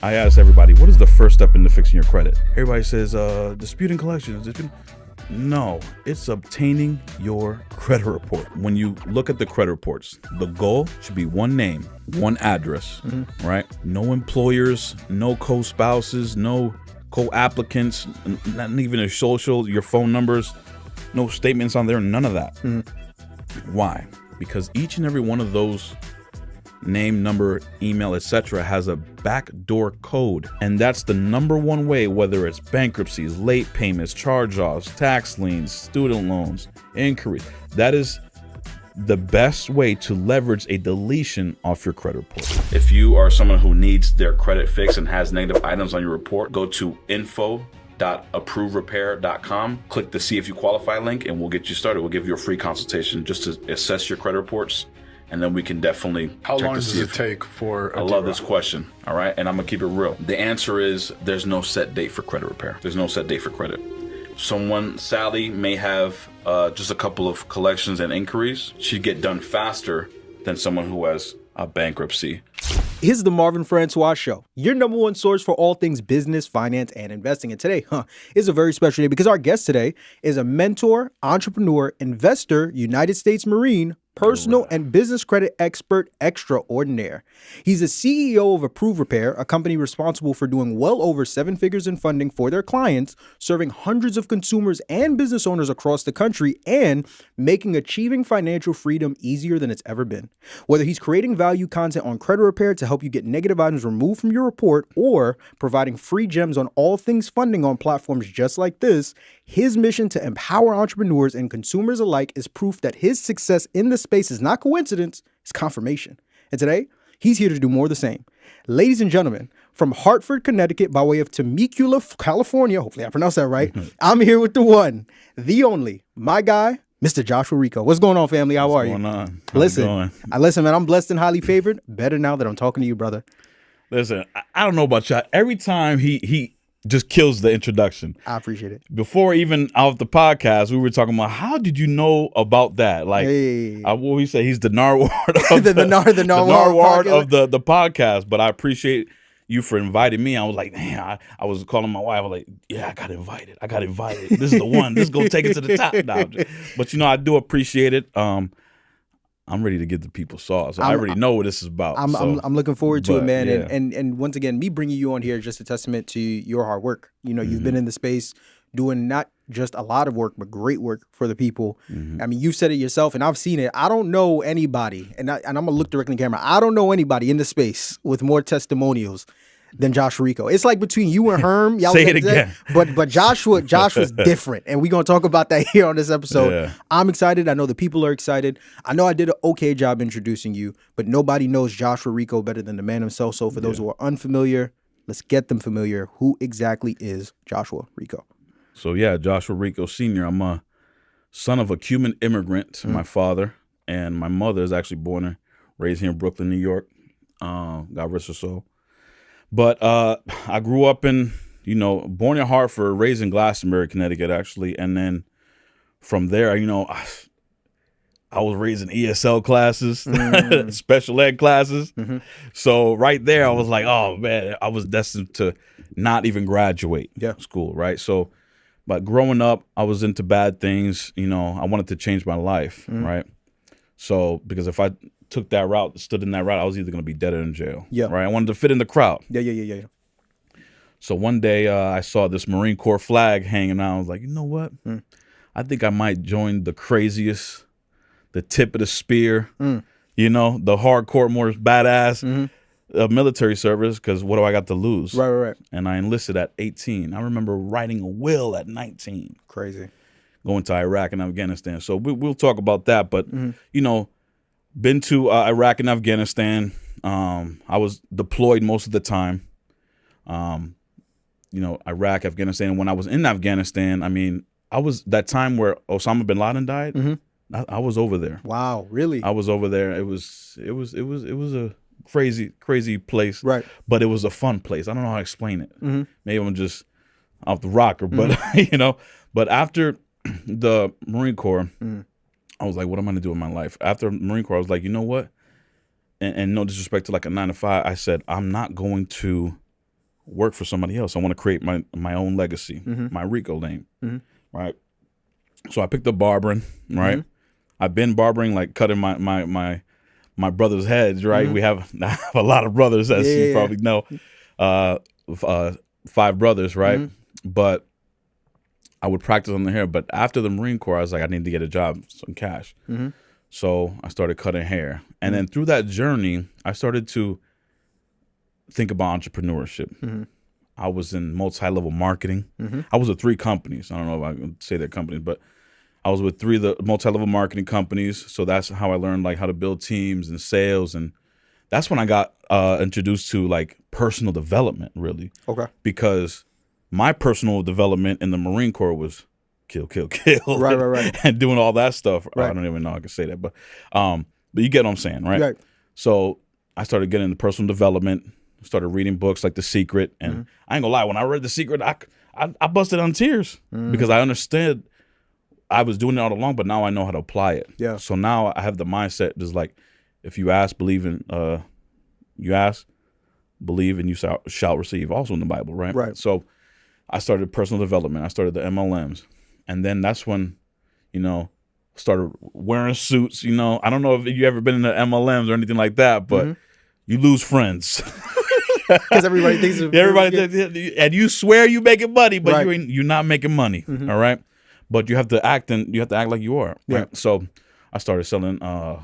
I ask everybody, what is the first step into fixing your credit? Everybody says, disputing collections. No, it's obtaining your credit report. When you look at the credit reports, the goal should be one name, one address, right? No employers, no co-spouses, no co-applicants, not even your social, your phone numbers, no statements on there, none of that. Why? Because each and every one of those name, number, email, etc. has a backdoor code. And that's the number one way, whether it's bankruptcies, late payments, charge-offs, tax liens, student loans, inquiries. That is the best way to leverage a deletion off your credit report. If you are someone who needs their credit fixed and has negative items on your report, go to info.approverepair.com. Click the see if you qualify link and we'll get you started. We'll give you a free consultation just to assess your credit reports. And then we can definitely How long does it take for I love this question, all right? And I'm gonna keep it real. The answer is there's no set date for credit repair. There's no set date for credit. Sally, may have just a couple of collections and inquiries. She'd get done faster than someone who has a bankruptcy. Here's the Marvin Francois Show, your number one source for all things business, finance, and investing. And today, is a very special day because our guest today is a mentor, entrepreneur, investor, United States Marine, personal and business credit expert extraordinaire. He's the CEO of Approve Repair, a company responsible for doing well over 7 figures in funding for their clients, serving hundreds of consumers and business owners across the country, and making achieving financial freedom easier than it's ever been. Whether he's creating value content on credit repair to help you get negative items removed from your report, or providing free gems on all things funding on platforms just like this, his mission to empower entrepreneurs and consumers alike is proof that his success in the space is not coincidence, it's confirmation. And today, he's here to do more of the same. Ladies and gentlemen, from Hartford, Connecticut, by way of Temecula, California, hopefully I pronounced that right, I'm here with the one, the only, my guy, Mr. Joshua Rico. What's going on, family? How are you? What's going on? Listen, man, I'm blessed and highly favored. Better now that I'm talking to you, brother. Listen, I don't know about y'all. Every time he just kills the introduction. I appreciate it. Before even out the podcast, we were talking about how did you know about that? Like, what we say, he's the narwhal of the narwhal of the podcast. But I appreciate you for inviting me. I was like, man, I was calling my wife. I was like, yeah, I got invited. This is the one. This is gonna take it to the top now. But I do appreciate it. I'm ready to give the people sauce. I already know what this is about. I'm looking forward to it, man. Yeah. And once again, me bringing you on here is just a testament to your hard work. You've been in the space doing not just a lot of work, but great work for the people. I mean, you said it yourself, and I've seen it. I don't know anybody, and I'm gonna look directly in the camera. I don't know anybody in the space with more testimonials than Josh Rico. It's like between you and Herm. Y'all Say it again. But Joshua's different, and we're gonna talk about that here on this episode. Yeah. I'm excited. I know the people are excited. I know I did an okay job introducing you, but nobody knows Joshua Rico better than the man himself. So for those who are unfamiliar, let's get them familiar. Who exactly is Joshua Rico? So Joshua Rico Sr. I'm a son of a Cuban immigrant. My father and my mother is actually born and raised here in Brooklyn, New York. God rest her soul. But I grew up in, born in Hartford, raised in Glastonbury, Connecticut, actually. And then from there, I was raised in ESL classes, special ed classes. So right there, I was like, oh, man, I was destined to not even graduate school, right? So, but growing up, I was into bad things. I wanted to change my life, right? So because if I took that route, stood in that route, I was either going to be dead or in jail. Right. I wanted to fit in the crowd. Yeah. So one day I saw this Marine Corps flag hanging out. I was like, you know what? I think I might join the craziest, the tip of the spear, the hardcore, more badass military service, because what do I got to lose? Right. And I enlisted at 18. I remember writing a will at 19. Crazy. Going to Iraq and Afghanistan. So we'll talk about that. But, been to Iraq and Afghanistan. I was deployed most of the time. Iraq, Afghanistan. When I was in Afghanistan, I mean, I was that time where Osama bin Laden died. I was over there. Wow, really? I was over there. It was a crazy place. Right. But it was a fun place. I don't know how to explain it. Maybe I'm just off the rocker, but But after the Marine Corps. I was like, what am I going to do in my life? After Marine Corps, I was like, you know what? And no disrespect to like a 9 to 5, I said, I'm not going to work for somebody else. I want to create my own legacy, my Rico name, right? So I picked up barbering, right? I've been barbering, like cutting my brother's heads, right? I have a lot of brothers, as you probably know, 5 brothers, right? But I would practice on the hair. But after the Marine Corps, I was like, I need to get a job, some cash. So I started cutting hair. And then through that journey, I started to think about entrepreneurship. I was in multi-level marketing. I was with 3 companies. I don't know if I can say their companies, but I was with 3 of the multi-level marketing companies. So that's how I learned like how to build teams and sales. And that's when I got introduced to like personal development, really. Okay. Because my personal development in the Marine Corps was kill. Right. And doing all that stuff. Right. I don't even know I can say that, but you get what I'm saying, right? Right. So I started getting into personal development, started reading books like The Secret. And I ain't gonna lie, when I read The Secret, I busted on tears because I understood I was doing it all along, but now I know how to apply it. Yeah. So now I have the mindset just like, if you ask, believe in, you ask, believe, and you shall receive, also in the Bible, right? Right. So I started personal development. I started the MLMs. And then that's when, started wearing suits. I don't know if you ever been in the MLMs or anything like that, but you lose friends. Because everybody thinks and you swear you making money, but Right. you're not making money. All right. But you have to act like you are. Right? Yeah. So I started selling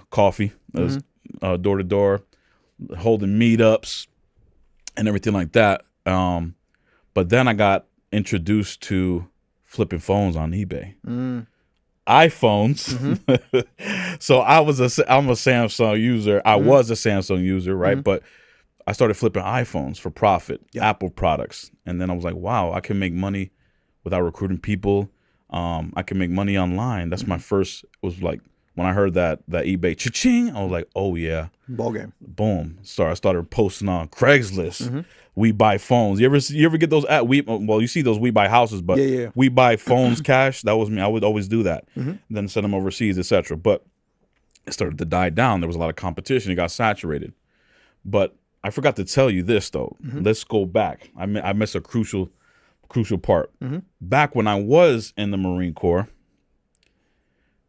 coffee, door to door, holding meetups, and everything like that. But then I got introduced to flipping phones on eBay. iPhones. So I'm a Samsung user. I was a Samsung user, right? But I started flipping iPhones for profit, Apple products. And then I was like, wow, I can make money without recruiting people. I can make money online. That's my first, was like, when I heard that eBay cha-ching, I was like, oh yeah. ball game. Boom. So I started posting on Craigslist. We buy phones. You ever get those you see those we buy houses, but we buy phones cash. That was me. I would always do that. Then send them overseas, etc. But it started to die down. There was a lot of competition. It got saturated. But I forgot to tell you this though. Let's go back. I missed a crucial part. Back when I was in the Marine Corps,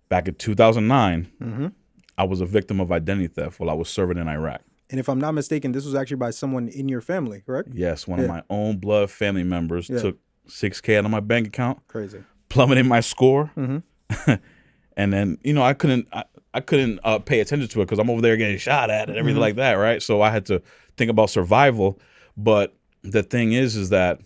back in 2009, I was a victim of identity theft while I was serving in Iraq. And if I'm not mistaken, this was actually by someone in your family, correct? Yes, one of my own blood family members took $6,000 out of my bank account. Crazy. Plummeted my score. And then, I couldn't pay attention to it because I'm over there getting shot at and everything like that, right? So I had to think about survival. But the thing is that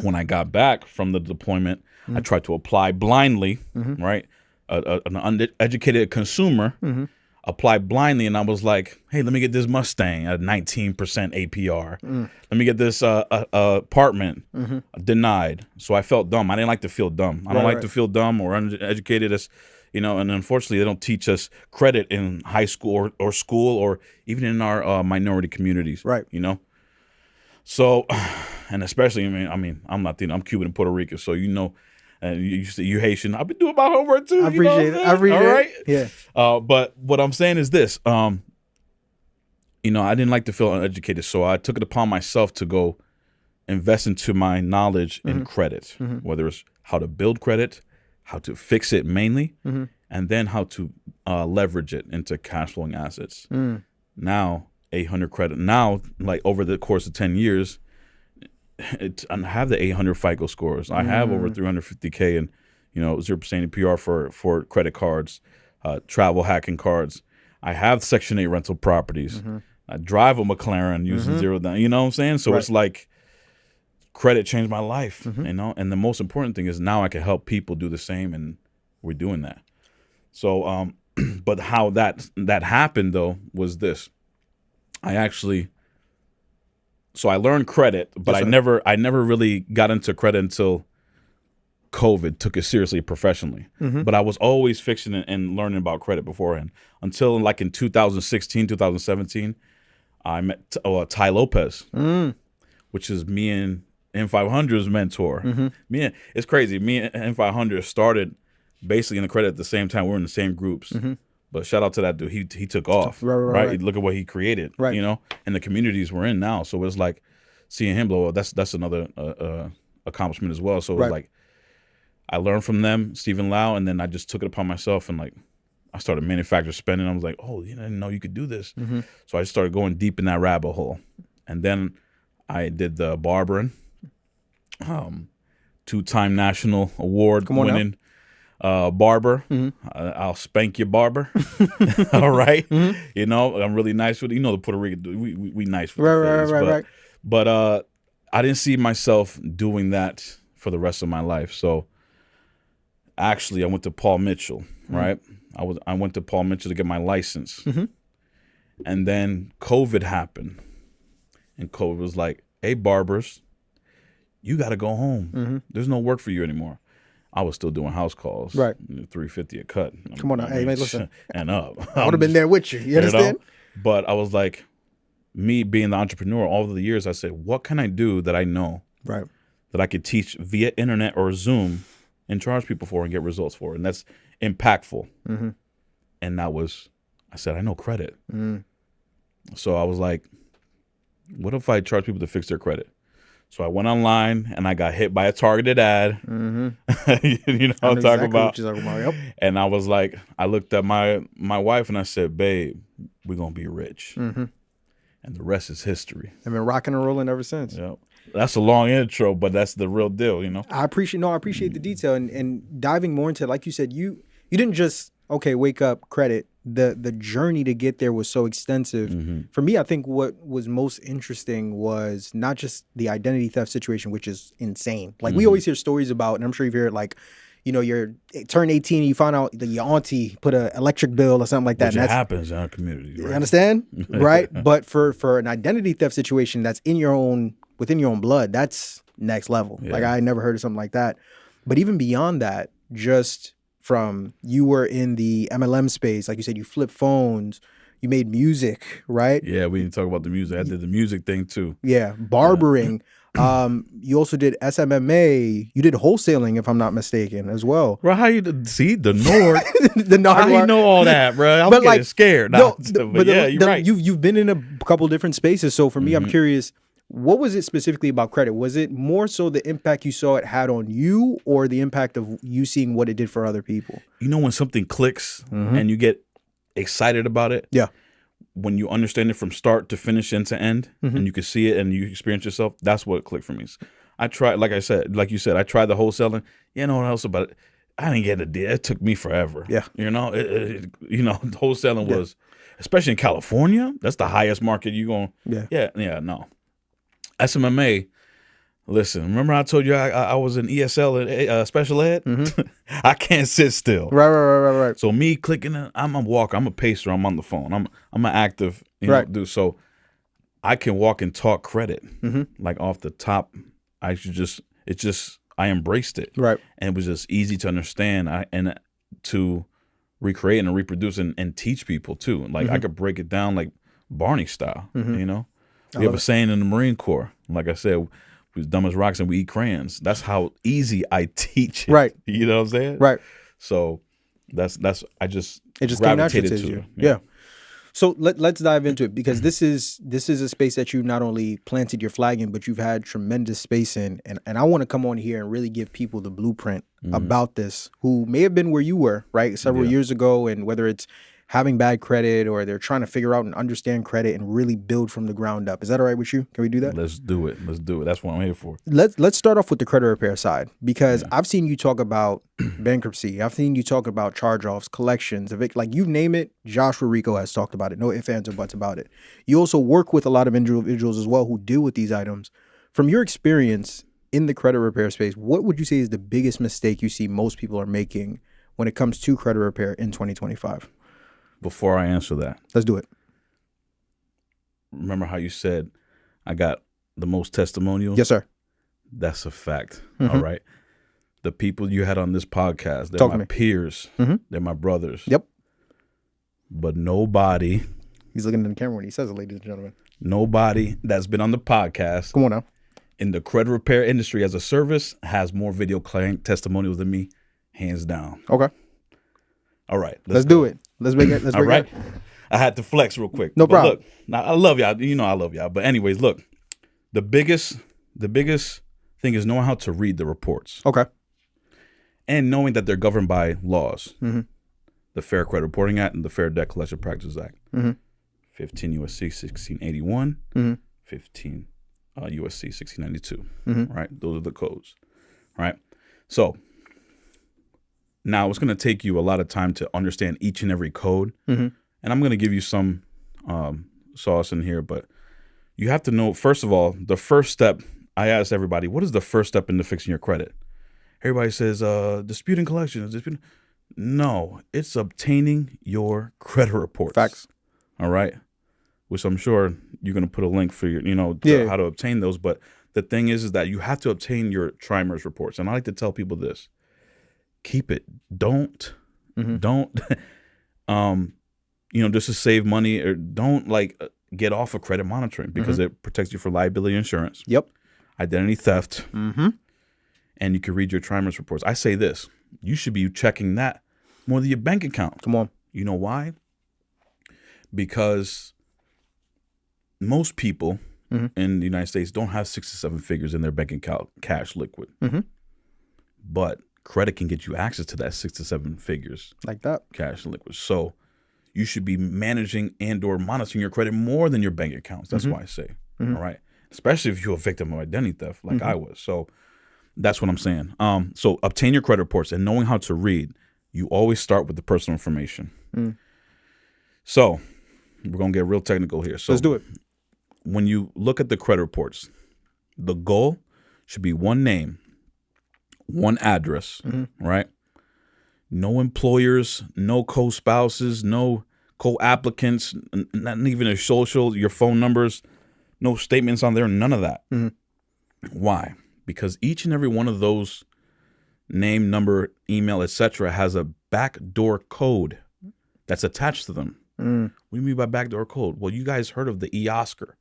when I got back from the deployment, I tried to apply blindly, right? An uneducated consumer applied blindly, and I was like, hey, let me get this Mustang at 19% APR. Let me get this apartment. Denied. So I felt dumb. I didn't like to feel dumb. I don't like to feel dumb or uneducated. As and unfortunately, they don't teach us credit in high school or school or even in our minority communities. Right. So, and especially, I'm Latino. I'm Cuban and Puerto Rican. So, and you Haitian. I've been doing my homework too. I appreciate it. All right. Yeah. But what I'm saying is this. I didn't like to feel uneducated, so I took it upon myself to go invest into my knowledge in credit, whether it's how to build credit, how to fix it mainly, and then how to leverage it into cash flowing assets. Now, 800 credit. Now, like over the course of 10 years, I have the 800 FICO scores. I have over 350K and 0% APR for credit cards, travel hacking cards. I have Section 8 rental properties. I drive a McLaren using zero down. You know what I'm saying? So it's like credit changed my life. And the most important thing is now I can help people do the same, and we're doing that. So, but how that happened though was this. So I learned credit, but I never really got into credit until COVID, took it seriously professionally. But I was always fixing and learning about credit beforehand until like in 2016, 2017, I met Ty Lopez, which is me and N500's mentor. It's crazy. Me and N500 started basically in the credit at the same time. We're in the same groups. But shout out to that dude. He took off. Right. Look at what he created. Right. And the communities we're in now. So it's like seeing him blow up, that's another accomplishment as well. So it was like I learned from them, Stephen Lau, and then I just took it upon myself and like I started manufacturer spending. I was like, oh, you didn't know you could do this. So I started going deep in that rabbit hole. And then I did the barbering, 2-time national award winning barber. I'll spank your barber. All right. You know, I'm really nice with it. You know, the Puerto Rican, we nice with Right. But I didn't see myself doing that for the rest of my life. So actually, I went to Paul Mitchell, right? I went to Paul Mitchell to get my license. And then COVID happened. And COVID was like, hey, barbers, you got to go home. There's no work for you anymore. I was still doing house calls. Right. $350 a cut. Come on now. Hey, man, listen. And up. I would have been there with you. You understand? But I was like, me being the entrepreneur all of the years, I said, what can I do that I know that I could teach via internet or Zoom and charge people for and get results for? And that's impactful. And that was, I said, I know credit. So I was like, what if I charge people to fix their credit? So I went online and I got hit by a targeted ad. You know what I'm talking about? Yep. And I was like, I looked at my wife and I said, babe, we're going to be rich. And the rest is history. I've been rocking and rolling ever since. Yep. That's a long intro, but that's the real deal, you know? I appreciate the detail and diving more into it. Like you said, you didn't just, wake up, credit. The journey to get there was so extensive. For me, I think what was most interesting was not just the identity theft situation, which is insane. Like we always hear stories about, and I'm sure you've heard like, you know, you're turn 18 and you find out that your auntie put an electric bill or something like that. Which happens in our community. Right? You understand? Right? But for an identity theft situation that's within your own blood, that's next level. Like I never heard of something like that. But even beyond that, just from you were in the MLM space, like you said, you flipped phones, you made music, right? Yeah, we didn't talk about the music. I did the music thing too. Yeah, barbering. You also did SMMA. You did wholesaling, if I'm not mistaken, as well. Bro, how you see the Nord? The Nord. How you know all that, bro? I'm getting scared. But you're right. You've been in a couple different spaces. So for me, I'm curious. What was it specifically about credit? Was it more so the impact you saw it had on you or the impact of you seeing what it did for other people? You know when something clicks and you get excited about it? Yeah. When you understand it from start to finish, end to end, and you can see it and you experience yourself, that's what clicked for me. I tried, like you said, I tried the wholesaling. You know what else about it? I didn't get a deal. It took me forever. Yeah. You know, wholesaling was, especially in California, that's the highest market you going. No. SMMA, listen, remember I told you I was in ESL special ed? I can't sit still. Right. So me clicking, I'm a walker, I'm a pacer, I'm on the phone. I'm an active dude. So I can walk and talk credit. Like off the top, I embraced it. Right. And it was just easy to understand and to recreate and reproduce and teach people too. Like I could break it down like Barney style, you know? We have a saying in the Marine Corps, like I said, we're dumb as rocks and we eat crayons. That's how easy I teach it. Right. You know what I'm saying? Right. So it just gravitated to you. it. Yeah. So let's dive into it because this is a space that you not only planted your flag in, but you've had tremendous space in. And I want to come on here and really give people the blueprint about this who may have been where you were, right, several years ago, and whether it's having bad credit or they're trying to figure out and understand credit and really build from the ground up. Is that all right with you? Can we do that? Let's do it. That's what I'm here for. Let's start off with the credit repair side because I've seen you talk about bankruptcy. I've seen you talk about charge-offs, collections, like you name it. Joshua Rico has talked about it. No ifs, ands, or buts about it. You also work with a lot of individuals as well who deal with these items. From your experience in the credit repair space, what would you say is the biggest mistake you see most people are making when it comes to credit repair in 2025? Before I answer that, let's do it. Remember how you said I got the most testimonials? Yes, sir. That's a fact. All right. The people you had on this podcast, they're my peers. They're my brothers. Yep. But nobody. He's looking in the camera when he says it, ladies and gentlemen. Nobody that's been on the podcast. Come on now. In the credit repair industry as a service has more video client testimonials than me, hands down. Okay. All right. Let's do it. Let's make it. All right. I had to flex real quick. No problem. Look, I love y'all. You know I love y'all. But anyways, look, The biggest thing is knowing how to read the reports Okay. and knowing that they're governed by laws. Mm-hmm. The Fair Credit Reporting Act and the Fair Debt Collection Practices Act. Mm-hmm. 15 U.S.C. 1681, Mm-hmm. 15 U.S.C. 1692. Mm-hmm. Right? Those are the codes. Right? So now it's going to take you a lot of time to understand each and every code. Mm-hmm. And I'm going to give you some sauce in here, but you have to know, first of all, the first step. I asked everybody, what is the first step into fixing your credit? Everybody says disputing collections. No, it's obtaining your credit reports. Facts. All right. Which I'm sure you're going to put a link for your, how to obtain those. But the thing is that you have to obtain your tri-merge reports. And I like to tell people this: keep it. Don't, just to save money, or don't get off of credit monitoring, because it protects you for liability insurance. Yep. Identity theft. Mm-hmm. And you can read your tri-merge reports. I say this: you should be checking that more than your bank account. Come on. You know why? Because most people in the United States don't have 6 to 7 figures in their bank account, cash liquid. Mm-hmm. But credit can get you access to that 6 to 7 figures Like that. cash liquid. So you should be managing and or monitoring your credit more than your bank accounts. That's why I say, all right? Especially if you're a victim of identity theft like I was. So that's what I'm saying. So obtain your credit reports, and knowing how to read, you always start with the personal information. So we're going to get real technical here. So Let's do it. When you look at the credit reports, the goal should be one name, one address, right? No employers, no co-spouses, no co-applicants, not even a social, your phone numbers, no statements on there, none of that. Why? Because each and every one of those name, number, email, etc. has a backdoor code that's attached to them. What do you mean by backdoor code? Well, you guys heard of the e-Oscar,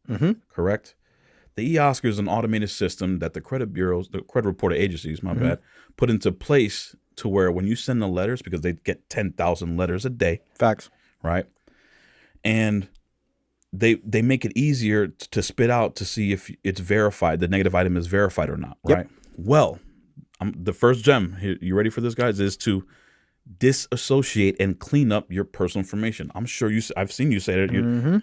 correct? The e-Oscar is an automated system that the credit bureaus, the credit reporting agencies, put into place to where when you send the letters, because they get 10,000 letters a day. Facts. Right? And they make it easier to spit out to see if it's verified, the negative item is verified or not, right? Well, the first gem, you ready for this, guys, is to disassociate and clean up your personal information. I'm sure I've seen you say that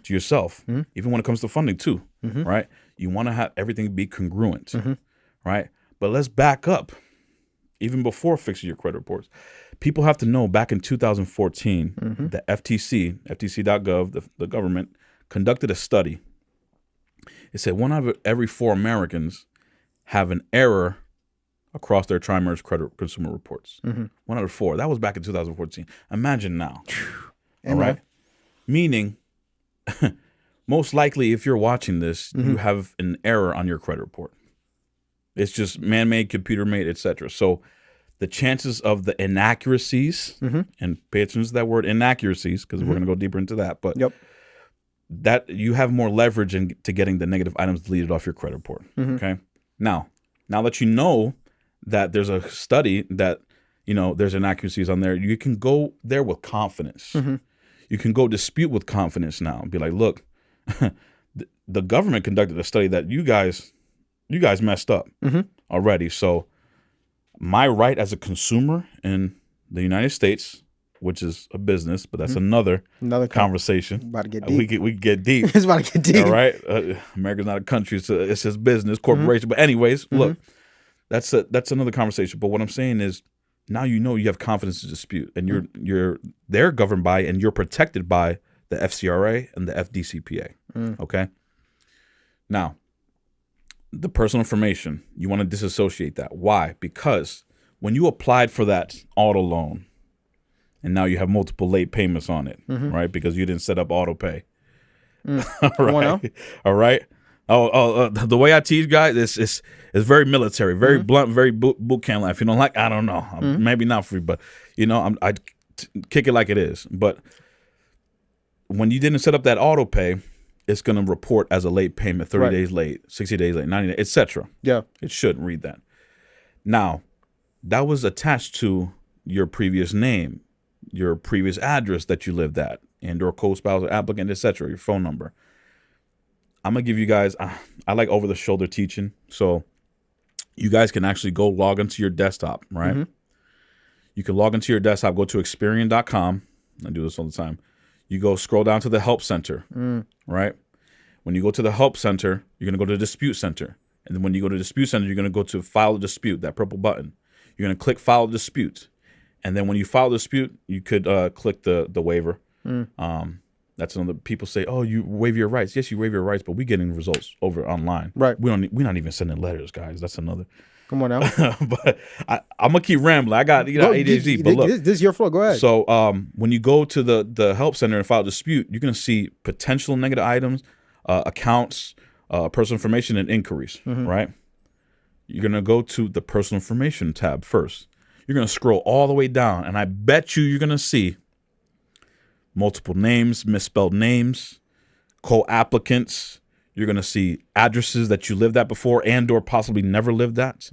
to yourself, even when it comes to funding too, right? You want to have everything be congruent, right? But let's back up. Even before fixing your credit reports, people have to know back in 2014, the FTC.gov, the government, conducted a study. It said 1 out of every 4 Americans have an error across their tri-merge credit consumer reports. 1 out of 4. That was back in 2014. Imagine now. All right? Meaning, most likely, if you're watching this, you have an error on your credit report. It's just man-made, computer-made, etc. So the chances of the inaccuracies, and pay attention to that word inaccuracies, because we're going to go deeper into that, but that you have more leverage into getting the negative items deleted off your credit report. Okay. Now that you know that there's a study that, there's inaccuracies on there, you can go there with confidence. You can go dispute with confidence now and be like, look, the government conducted a study that you guys messed up already. So my right as a consumer in the United States, which is a business, but that's another conversation. About to get deep. We can get deep. It's about to get deep. All right. America's not a country. It's just business, corporation. But anyways, look, that's another conversation. But what I'm saying is, now you have confidence to dispute, and they're governed by and you're protected by the FCRA and the FDCPA. Okay. Now, the personal information, you want to disassociate that. Why? Because when you applied for that auto loan, and now you have multiple late payments on it, right? Because you didn't set up auto pay. All right. The way I teach guys is very military, very blunt, very boot camp life. You know, I don't know, maybe not for you, but I kick it like it is. But when you didn't set up that auto pay, it's going to report as a late payment, 30 days late, 60 days late, 90 days, etc. Yeah. It shouldn't read that. Now, that was attached to your previous name, your previous address that you lived at, and or co-spouse, applicant, etc., your phone number. I'm gonna give you guys. I like over the shoulder teaching, so you guys can actually go log into your desktop, right? Mm-hmm. You can log into your desktop, go to Experian.com. I do this all the time. You go scroll down to the Help Center, right? When you go to the Help Center, you're going to go to Dispute Center. And then when you go to Dispute Center, you're going to go to File a Dispute, that purple button. You're going to click File a Dispute. And then when you file a dispute, you could click the waiver. That's another, people say, oh, you waive your rights. Yes, you waive your rights, but we're getting results over online. Right. We're not even sending letters, guys. That's another. Come on now. But I'm going to keep rambling. I got ADHD, but look. This is your floor. Go ahead. So when you go to the Help Center and file a dispute, you're going to see potential negative items, accounts, personal information, and inquiries, right? You're going to go to the personal information tab first. You're going to scroll all the way down, and I bet you're going to see multiple names, misspelled names, co-applicants. You're going to see addresses that you lived at before and or possibly never lived at.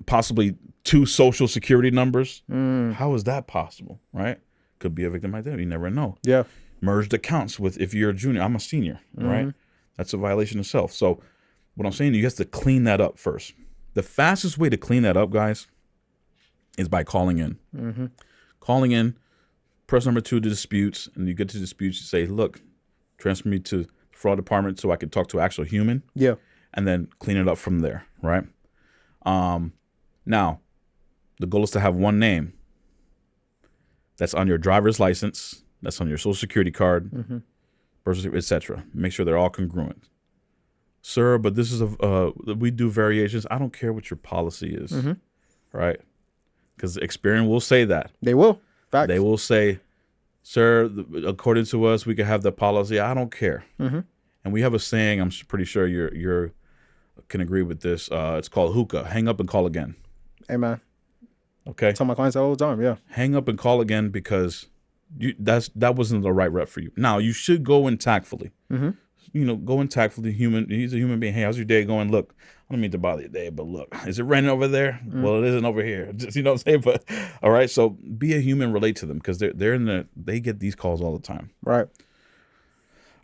Possibly 2 social security numbers. How is that possible, right? Could be a victim identity. You never know. Yeah. Merged accounts with, if you're a junior, I'm a senior, right? That's a violation of self. So what I'm saying, you have to clean that up first. The fastest way to clean that up, guys, is by calling in. Calling in, press number 2 to disputes, and you get to disputes, you say, look, transfer me to the fraud department so I can talk to an actual human. Yeah. And then clean it up from there, right? Now, the goal is to have one name that's on your driver's license, that's on your social security card, birth certificate, etc. Make sure they're all congruent. Sir, but this is we do variations. I don't care what your policy is, right? Because Experian will say that. They will. Facts. They will say, sir, according to us, we can have the policy. I don't care. And we have a saying, I'm pretty sure you're can agree with this. It's called hookah. Hang up and call again. Hey, man. Okay? I tell my clients all the time, yeah. Hang up and call again because that wasn't the right rep for you. Now, you should go in tactfully. Go in tactfully. He's a human being. Hey, how's your day going? Look, I don't mean to bother your day, but look, is it raining over there? Well, it isn't over here. Just, you know what I'm saying? But all right, so be a human, relate to them because they get these calls all the time. Right.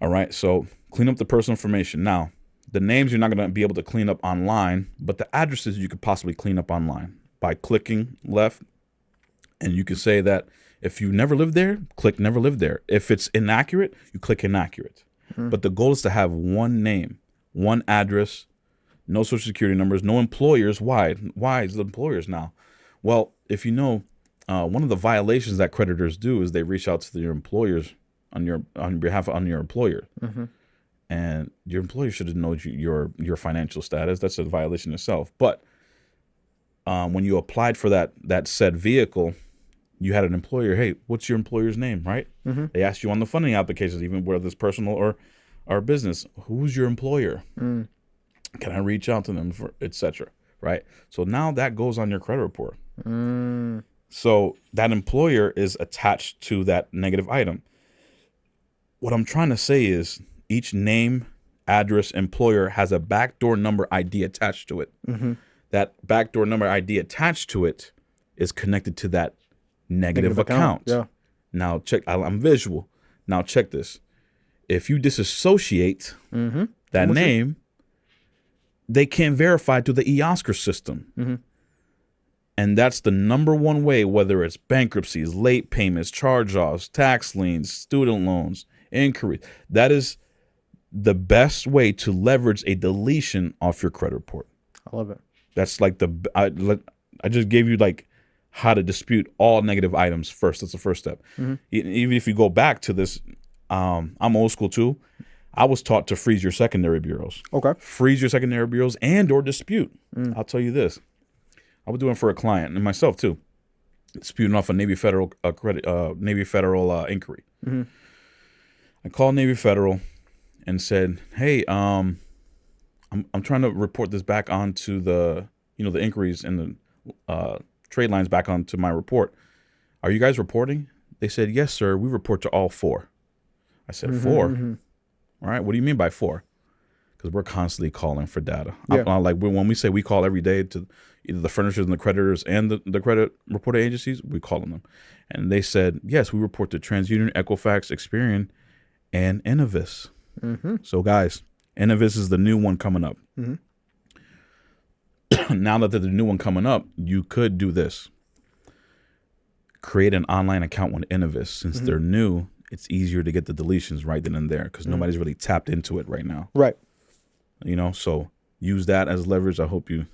All right, so clean up the personal information. Now, the names you're not going to be able to clean up online, but the addresses you could possibly clean up online by clicking left, and you can say that if you never lived there, click never lived there. If it's inaccurate, you click inaccurate. But the goal is to have one name, one address, no social security numbers, no employers. Why? Why is the employers now? Well, if you know, one of the violations that creditors do is they reach out to your employers on behalf of your employer, and your employer should have known your financial status. That's a violation itself. But when you applied for that said vehicle, you had an employer. Hey, what's your employer's name? Right? They asked you on the funding applications, even whether it's personal or business. Who's your employer? Can I reach out to them for etc. Right? So now that goes on your credit report. So that employer is attached to that negative item. What I'm trying to say is each name, address, employer has a backdoor number ID attached to it. That backdoor number ID attached to it is connected to that negative account. Yeah. Now check. I'm visual. Now check this. If you disassociate that name, they can't verify to the eOscar system. And that's the number one way, whether it's bankruptcies, late payments, charge-offs, tax liens, student loans, inquiries. That is the best way to leverage a deletion off your credit report. I love it. That's like I just gave you like how to dispute all negative items first. That's the first step. Even if you go back to this, I'm old school too. I was taught to freeze your secondary bureaus. Okay. Freeze your secondary bureaus and or dispute. I'll tell you this. I was doing it for a client and myself too. Disputing off a Navy Federal inquiry. I called Navy Federal and said, "Hey, I'm trying to report this back onto the inquiries and the trade lines back onto my report. Are you guys reporting?" They said, "Yes, sir. We report to all 4." I said, 4? All right. What do you mean by 4? because we're constantly calling for data. Yeah. Like when we say we call every day to either the furnishers and the creditors and the credit reporting agencies, we call on them. And they said, yes, we report to TransUnion, Equifax, Experian, and Innovis. So guys, Innovis is the new one coming up. Now that there's a new one coming up, you could do this. Create an online account with Innovis. Since they're new, it's easier to get the deletions right then and there because nobody's really tapped into it right now. Right. You know, so use that as leverage. I hope you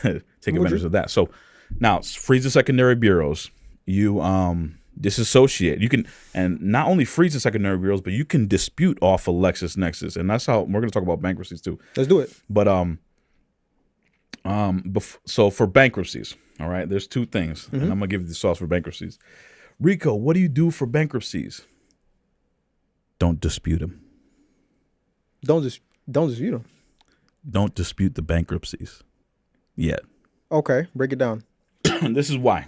take advantage of that. So now freeze the secondary bureaus. You disassociate. You can, and not only freeze the secondary bureaus, but you can dispute off of LexisNexis. And that's how we're going to talk about bankruptcies too. Let's do it. But so for bankruptcies, all right, there's two things, and I'm gonna give you the sauce for bankruptcies. Rico, what do you do for bankruptcies? Don't dispute them. Don't dispute them. Don't dispute the bankruptcies yet. Okay, break it down. This is why.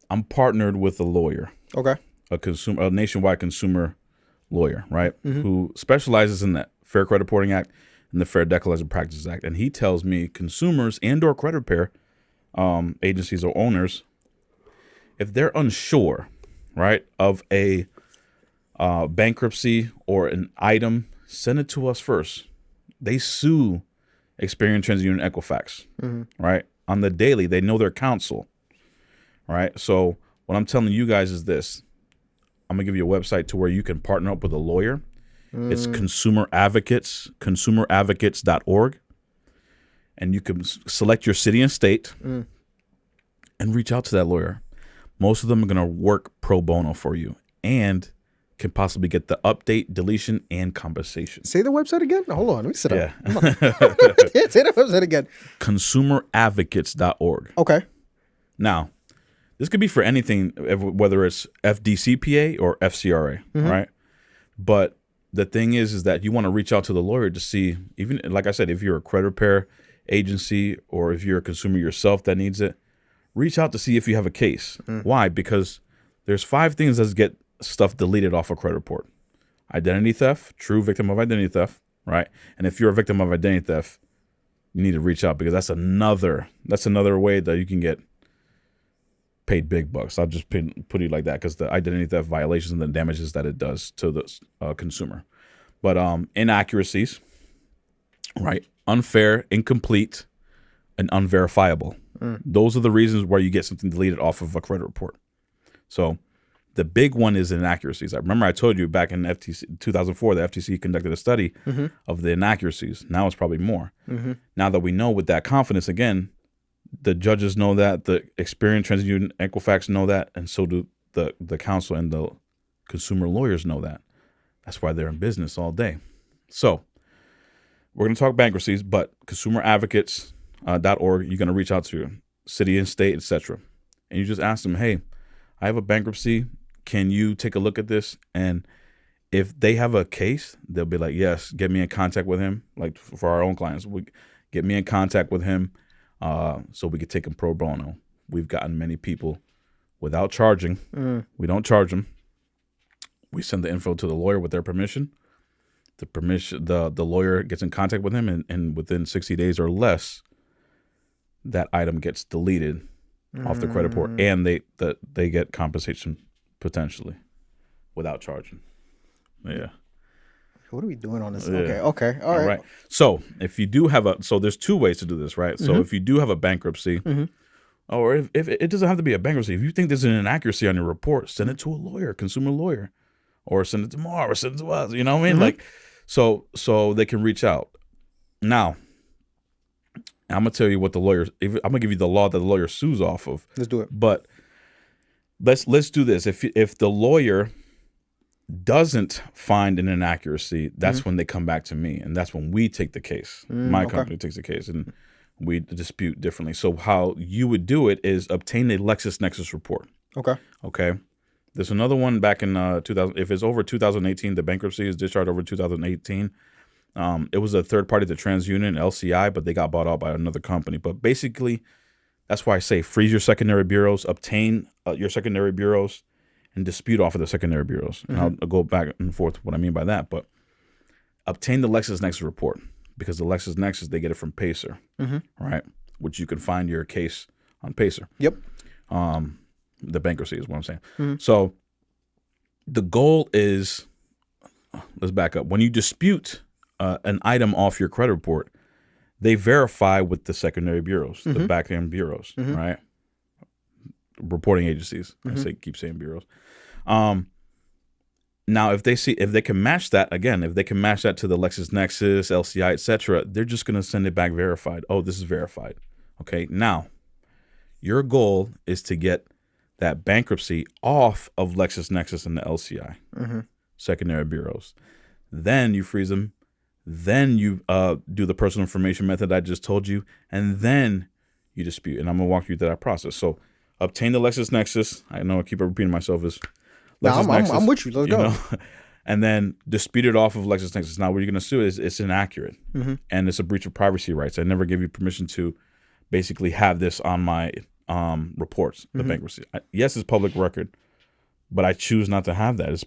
I'm partnered with a lawyer, Okay. a nationwide consumer lawyer, right, who specializes in the Fair Credit Reporting Act and the Fair Debt Collection Practices Act, and he tells me consumers and/or credit repair agencies or owners, if they're unsure, right, of a bankruptcy or an item, send it to us first. They sue Experian, TransUnion, Equifax, right? On the daily, they know their counsel, right? So what I'm telling you guys is this. I'm going to give you a website to where you can partner up with a lawyer. It's consumeradvocates.org. And you can select your city and state and reach out to that lawyer. Most of them are going to work pro bono for you and can possibly get the update, deletion, and compensation. Say the website again. Hold on. Let me sit Yeah. up. Say the website again. Consumeradvocates.org. Okay. Now, this could be for anything, whether it's FDCPA or FCRA, right? But the thing is that you want to reach out to the lawyer to see, even like I said, if you're a credit repair agency or if you're a consumer yourself that needs it, reach out to see if you have a case. Why? Because there's 5 things that get stuff deleted off a credit report. Identity theft, true victim of identity theft, right? And if you're a victim of identity theft, you need to reach out because that's another way that you can get paid big bucks. I'll just put it like that because the identity theft violations and the damages that it does to the consumer. But inaccuracies, right? Unfair, incomplete, and unverifiable. Those are the reasons why you get something deleted off of a credit report. So the big one is inaccuracies. I remember I told you back in 2004, the FTC conducted a study of the inaccuracies. Now it's probably more. Now that we know with that confidence, again, the judges know that, the Experian, TransUnion, Equifax know that, and so do the counsel and the consumer lawyers know that. That's why they're in business all day. So we're going to talk bankruptcies, but consumeradvocates.org, you're going to reach out to your city and state, etc. And you just ask them, hey, I have a bankruptcy. Can you take a look at this? And if they have a case, they'll be like, yes, get me in contact with him. Like for our own clients, get me in contact with him so we could take him pro bono. We've gotten many people without charging. We don't charge them. We send the info to the lawyer with their permission. The lawyer gets in contact with him, and within 60 days or less, that item gets deleted off the credit report, and they get compensation potentially without charging. Yeah. What are we doing on this? Yeah. Okay. All right. So if you do have so there's 2 ways to do this, right? So if you do have a bankruptcy, or if it doesn't have to be a bankruptcy, if you think there's an inaccuracy on your report, send it to a lawyer, consumer lawyer, or send it to Mar, or send it to us. You know what I mean? Like, so they can reach out. Now, I'm gonna tell you what the lawyer. I'm gonna give you the law that the lawyer sues off of. Let's do it. But let's do this. If the lawyer doesn't find an inaccuracy, that's when they come back to me, and that's when we take the case. My company takes the case, and we dispute differently. So how you would do it is obtain a LexisNexis report. Okay. There's another one back in 2000. If it's over 2018, the bankruptcy is discharged over 2018. It was a third party to TransUnion, LCI, but they got bought out by another company. But basically, that's why I say freeze your secondary bureaus, obtain your secondary bureaus, and dispute off of the secondary bureaus. And I'll go back and forth what I mean by that. But obtain the LexisNexis report, because the LexisNexis, they get it from Pacer, right? Which you can find your case on Pacer. Yep. The bankruptcy is what I'm saying. So the goal is, let's back up. When you dispute an item off your credit report, they verify with the secondary bureaus, the back end bureaus, right? Reporting agencies. Keep saying bureaus. Now, if they can match that, again, if they can match that to the LexisNexis, LCI, etc., they're just going to send it back verified. Oh, this is verified. Okay. Now, your goal is to get that bankruptcy off of LexisNexis and the LCI, secondary bureaus. Then you freeze them. Then you do the personal information method I just told you, and then you dispute. And I'm going to walk you through that process. So obtain the LexisNexis. I know I keep repeating myself. Is LexisNexis, I'm with you. Let's go. And then dispute it off of LexisNexis. Now, what you're going to sue is it's inaccurate, and it's a breach of privacy rights. I never gave you permission to basically have this on my reports, the bankruptcy. Yes, it's public record, but I choose not to have that. It's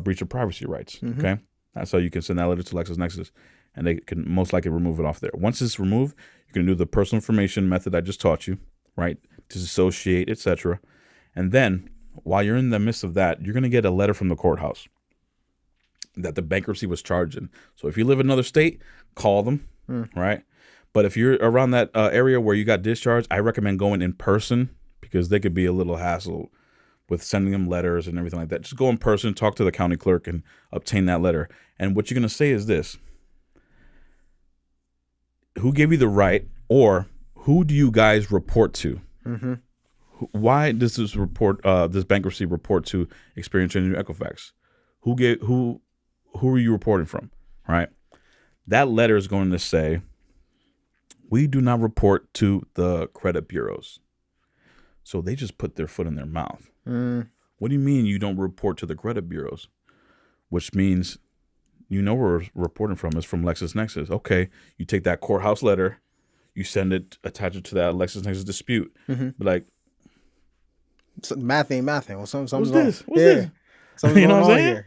breach of privacy rights, okay? That's how you can send that letter to LexisNexis, and they can most likely remove it off there. Once it's removed, you can do the personal information method I just taught you, right? Disassociate, etc. And then, while you're in the midst of that, you're going to get a letter from the courthouse that the bankruptcy was charged in. So if you live in another state, call them, right? But if you're around that area where you got discharged, I recommend going in person, because they could be a little hassle with sending them letters and everything like that. Just go in person, talk to the county clerk, and obtain that letter. And what you're going to say is this: who gave you the right, or who do you guys report to? Why does this report, this bankruptcy report to Experience and Equifax? Who are you reporting from? Right. That letter is going to say, we do not report to the credit bureaus. So they just put their foot in their mouth. What do you mean you don't report to the credit bureaus? Which means, where we're reporting from is from LexisNexis. Okay, you take that courthouse letter, you send it, attach it to that LexisNexis dispute. But like, so math ain't mathing. Well, something's what's wrong. this? What's this? Something's You know going what I'm on saying?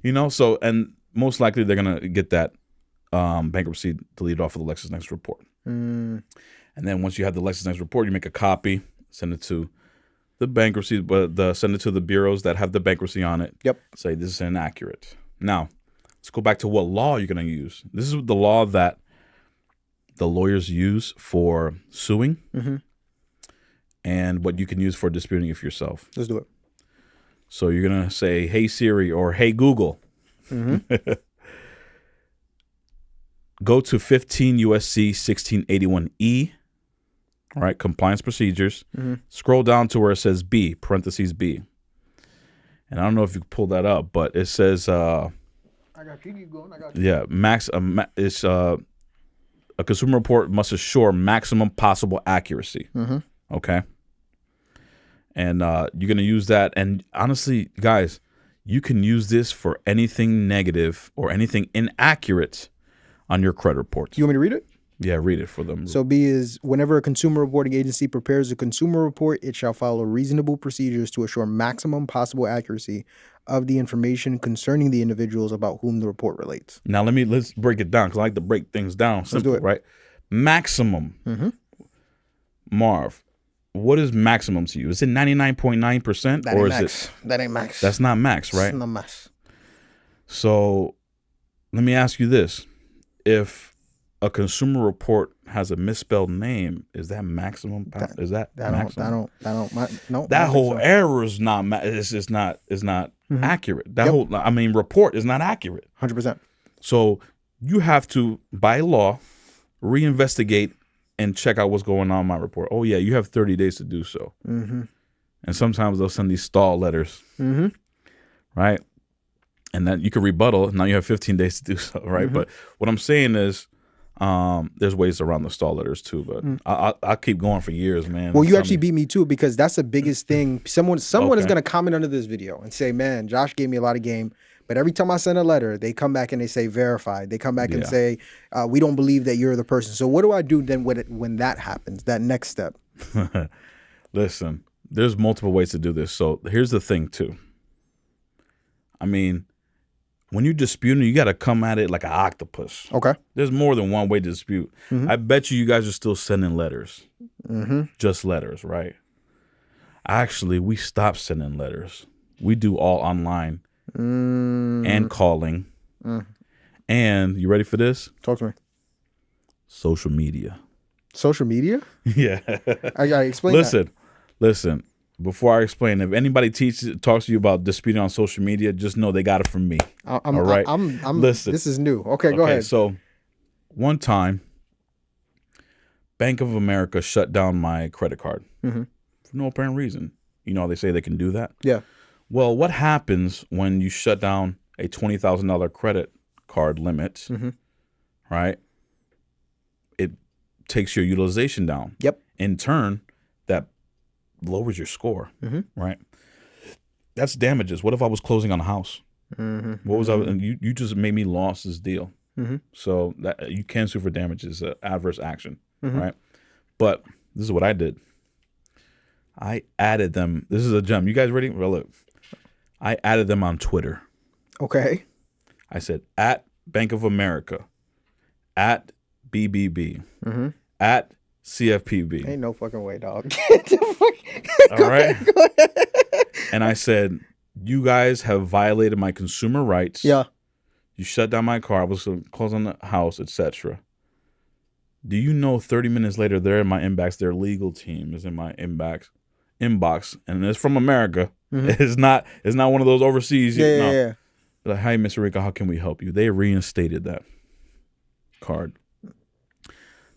here. Yep. So, and most likely they're going to get that bankruptcy deleted off of the LexisNexis report. And then once you have the LexisNexis report, you make a copy, send it to the bankruptcy, but send it to the bureaus that have the bankruptcy on it. Yep. Say this is inaccurate. Now, let's go back to what law you're going to use. This is the law that the lawyers use for suing, and what you can use for disputing it for yourself. Let's do it. So you're going to say, hey Siri, or hey Google. Go to 15 USC 1681E, all right, compliance procedures. Scroll down to where it says B, parentheses B. And I don't know if you can pull that up, but it says, I got you. Keep going. I got you. Yeah, it's a consumer report must assure maximum possible accuracy. Okay. And you're going to use that. And honestly, guys, you can use this for anything negative or anything inaccurate on your credit reports. You want me to read it? Yeah, read it for them. So B is, whenever a consumer reporting agency prepares a consumer report, it shall follow reasonable procedures to assure maximum possible accuracy of the information concerning the individuals about whom the report relates. Now let's break it down, because I like to break things down. Simple, Let's do it. right? Maximum. Marv, what is maximum to you? Is it 99.9%, or is it? That ain't max. That's not max, right? That's not max. So let me ask you this: if a consumer report has a misspelled name, is that maximum? Is that maximum? No. That whole error is not. It's not accurate. That whole, report is not accurate. 100%. So you have to, by law, reinvestigate and check out what's going on in my report. Oh yeah, you have 30 days to do so. And sometimes they'll send these stall letters, right? And then you can rebuttal. Now you have 15 days to do so, right? But what I'm saying is, there's ways around the stall letters too. But I'll keep going for years, man. Well, you actually beat me too, because that's the biggest thing. Someone is going to comment under this video and say, "Man, Josh gave me a lot of game." But every time I send a letter, they come back and they say verified. They come back and say, we don't believe that you're the person. So what do I do then when that happens, that next step? Listen, there's multiple ways to do this. So here's the thing too. when you're disputing, you got to come at it like an octopus. Okay. There's more than one way to dispute. I bet you guys are still sending letters. Just letters, right? Actually, we stopped sending letters. We do all online and calling. And you ready for this? Talk to me. Social media. Social media? Yeah. I gotta explain that. Listen. Before I explain, if anybody talks to you about disputing on social media, just know they got it from me. All right. Listen. This is new. Okay, go ahead. So, one time, Bank of America shut down my credit card for no apparent reason. You know how they say they can do that? Yeah. Well, what happens when you shut down a $20,000 credit card limit? Right? It takes your utilization down. Yep. In turn, that lowers your score, right? That's damages. What if I was closing on a house? What was I? And you just made me lost this deal. So that you can sue for damages, adverse action, right? But this is what I did. I added them. This is a gem. You guys ready? Well, look, I added them on Twitter. Okay. I said at Bank of America, at BBB, at CFPB. Ain't no fucking way, dog. All right. Go ahead. And I said, you guys have violated my consumer rights. Yeah. You shut down my car. I was going to close on the house, etc. Do you know 30 minutes later, they're in my inbox. Their legal team is in my inbox, and it's from America. It's not one of those overseas. Yeah. They're like, hi, Mr. Rico, how can we help you? They reinstated that card.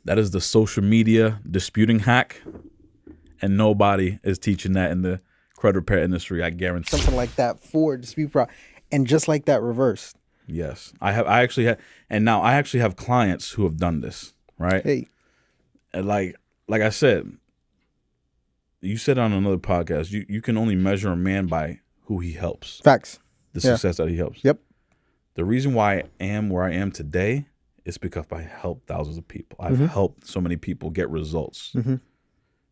That is the social media disputing hack, and nobody is teaching that in the credit repair industry. I guarantee. Something like that for dispute and just like that reversed. Yes, I actually have clients who have done this. Right. Hey, and like I said, you said on another podcast, you can only measure a man by who he helps. Facts. The success that he helps. Yep. The reason why I am where I am today is because I helped thousands of people. I've helped so many people get results,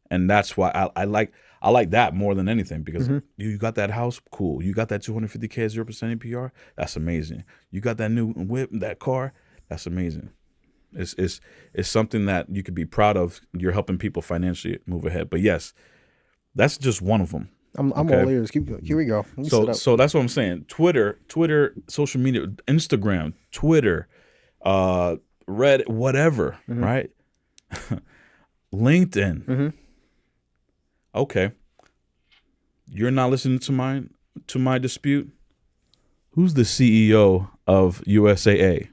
and that's why I like that more than anything, because you got that house, cool. You got that 250K 0% APR, that's amazing. You got that new whip, that car, that's amazing. It's something that you could be proud of. You're helping people financially move ahead. But yes, that's just one of them. I'm all ears. Here we go. So that's what I'm saying. Twitter, social media, Instagram, Twitter, Reddit, whatever, right? LinkedIn. Okay. You're not listening to my dispute. Who's the CEO of USAA?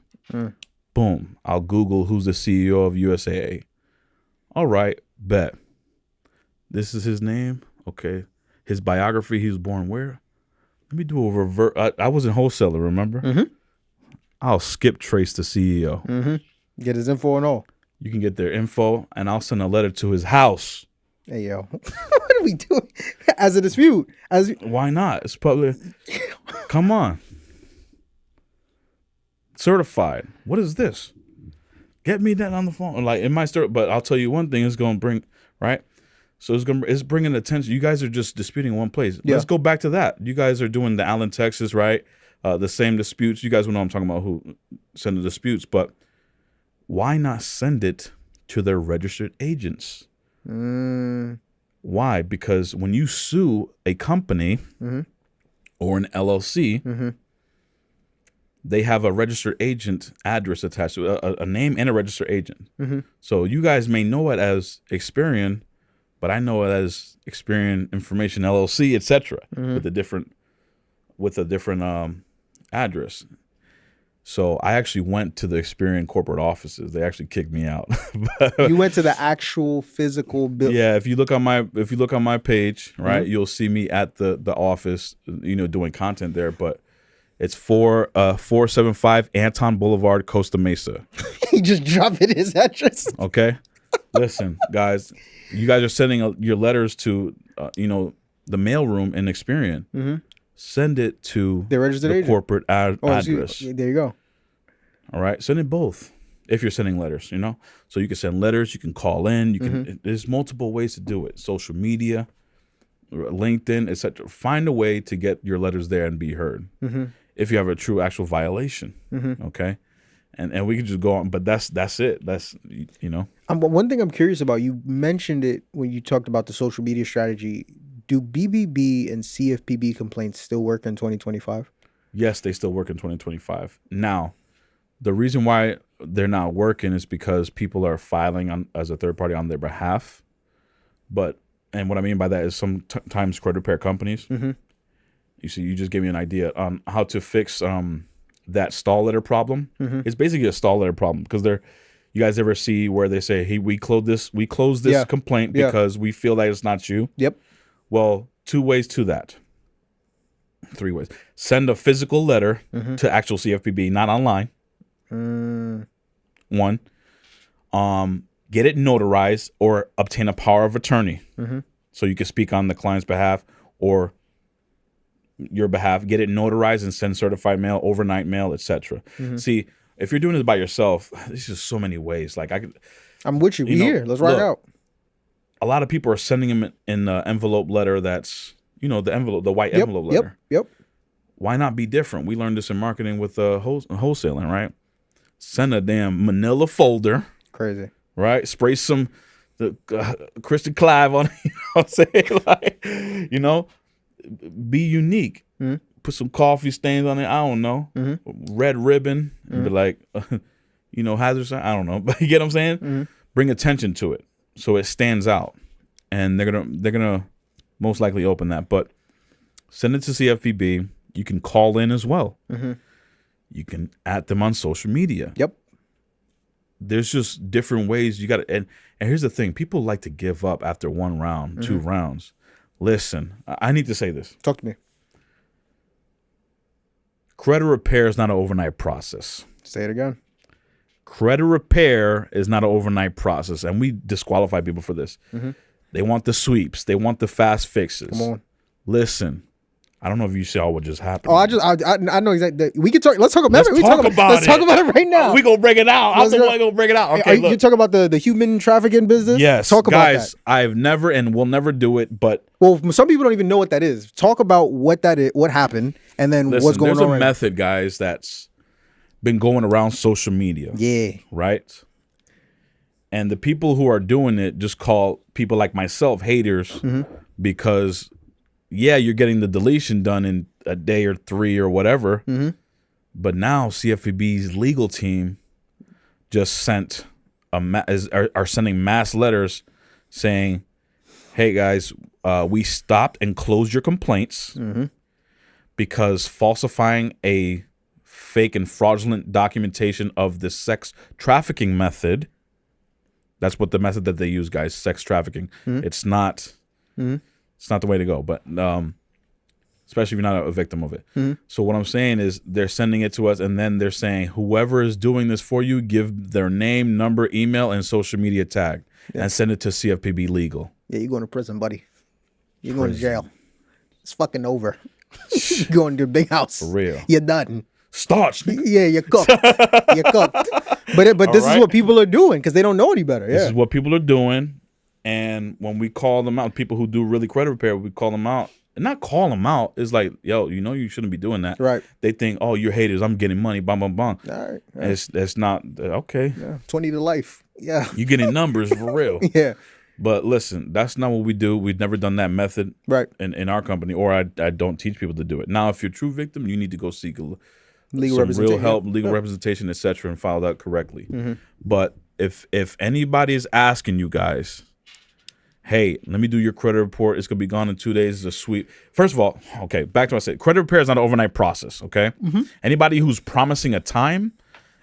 Boom. I'll Google who's the CEO of USAA. All right, bet. This is his name. Okay. His biography, he was born where? Let me do a revert. I was in wholesaler, remember? I'll skip trace the CEO. Get his info and all. You can get their info, and I'll send a letter to his house. Hey, yo. What are we doing? As a dispute. Why not? It's public. Come on. Certified. What is this? Get me that on the phone. Like, it might start, but I'll tell you one thing. It's going to bring, right? So it's bringing attention. You guys are just disputing one place. Yeah. Let's go back to that. You guys are doing the Allen, Texas, right? The same disputes. You guys will know I'm talking about who send the disputes, but why not send it to their registered agents? Why? Because when you sue a company or an LLC, they have a registered agent address attached to it, a name and a registered agent. So you guys may know it as Experian, but I know it as Experian Information LLC, etc., with a different address. So I actually went to the Experian corporate offices. They actually kicked me out. You went to the actual physical building. Yeah, if you look on my page, right, you'll see me at the office, doing content there. But it's 475 Anton Boulevard, Costa Mesa. He just dropped it his address. Okay, listen, guys, you guys are sending your letters to the mailroom in Experian. Send it to the corporate address. There you go. All right, send it both if you're sending letters. So you can send letters, you can call in, you can. There's multiple ways to do it. Social media, LinkedIn, etc. Find a way to get your letters there and be heard. if you have a true actual violation. Okay. And we could just go on, but that's it. That's, you know. One thing I'm curious about, you mentioned it when you talked about the social media strategy. Do BBB and CFPB complaints still work in 2025? Yes, they still work in 2025. Now, the reason why they're not working is because people are filing on as a third party on their behalf. And what I mean by that is sometimes credit repair companies. You see, you just gave me an idea on how to fix that stall letter problem. It's basically a stall letter problem because you guys ever see where they say, "Hey, we close this complaint because we feel that it's not you." Yep. Well, 2 ways to that. 3 ways. Send a physical letter to actual CFPB, not online. 1. Get it notarized or obtain a power of attorney so you can speak on the client's behalf or your behalf. Get it notarized and send certified mail, overnight mail, etc. See, if you're doing this by yourself, there's just so many ways. Like I'm with you. Here. Let's ride out. A lot of people are sending them in the envelope letter that's, the white envelope letter. Yep. Why not be different? We learned this in marketing with wholesaling, right? Send a damn manila folder. Crazy. Right? Spray some Christian Clive on it. You know what I'm saying? Like, be unique. Put some coffee stains on it. I don't know. Red ribbon. And be like, hazard sign. I don't know. But you get what I'm saying? Bring attention to it so it stands out. And they're gonna most likely open that. But send it to CFPB. You can call in as well. You can at them on social media. Yep. There's just different ways you got to, and here's the thing. People like to give up after 1 round, 2 rounds. Listen, I need to say this. Talk to me. Credit repair is not an overnight process. Say it again. Credit repair is not an overnight process, and we disqualify people for this. They want the sweeps. They want the fast fixes. Come on. Listen, I don't know if you saw what just happened. Oh, I know exactly. We can talk. Let's talk about it. Let's talk about it right now. We gonna break it out. I'm the one gonna break it out. Okay, you talk about the human trafficking business. Yes, talk about guys. That. I've never and will never do it. But some people don't even know what that is. Talk about what that is, what happened, and then what's going on. There's a method, guys, that's been going around social media. Yeah. Right. And the people who are doing it just call people like myself haters because. Yeah, you're getting the deletion done in a day or 3 or whatever. But now CFPB's legal team just sent are sending mass letters saying, "Hey guys, we stopped and closed your complaints because falsifying a fake and fraudulent documentation of the sex trafficking method." That's what the method that they use, guys. Sex trafficking. It's not. It's not the way to go, but especially if you're not a victim of it. So what I'm saying is they're sending it to us, and then they're saying whoever is doing this for you, give their name, number, email, and social media tag, and send it to CFPB Legal. Yeah, you're going to prison, buddy. You're going to jail. It's fucking over. You're going to the big house. For real. You're done. Starch. Yeah, you're cooked. You're cooked. But this is what people are doing because they don't know any better. This is what people are doing. And when we call them out, people who do really credit repair, we call them out. And not call them out. It's like, yo, you shouldn't be doing that. Right. They think, oh, you're haters. I'm getting money. Bang, bang, bang. All right. It's not, okay. Yeah. 20 to life. Yeah. You're getting numbers for real. Yeah. But listen, that's not what we do. We've never done that method in our company, or I don't teach people to do it. Now, if you're a true victim, you need to go seek legal some real help, legal representation, etc., and file that correctly. But if anybody is asking you guys, hey, let me do your credit report. It's going to be gone in 2 days. It's a sweep. First of all, okay, back to what I said. Credit repair is not an overnight process, okay? Anybody who's promising a time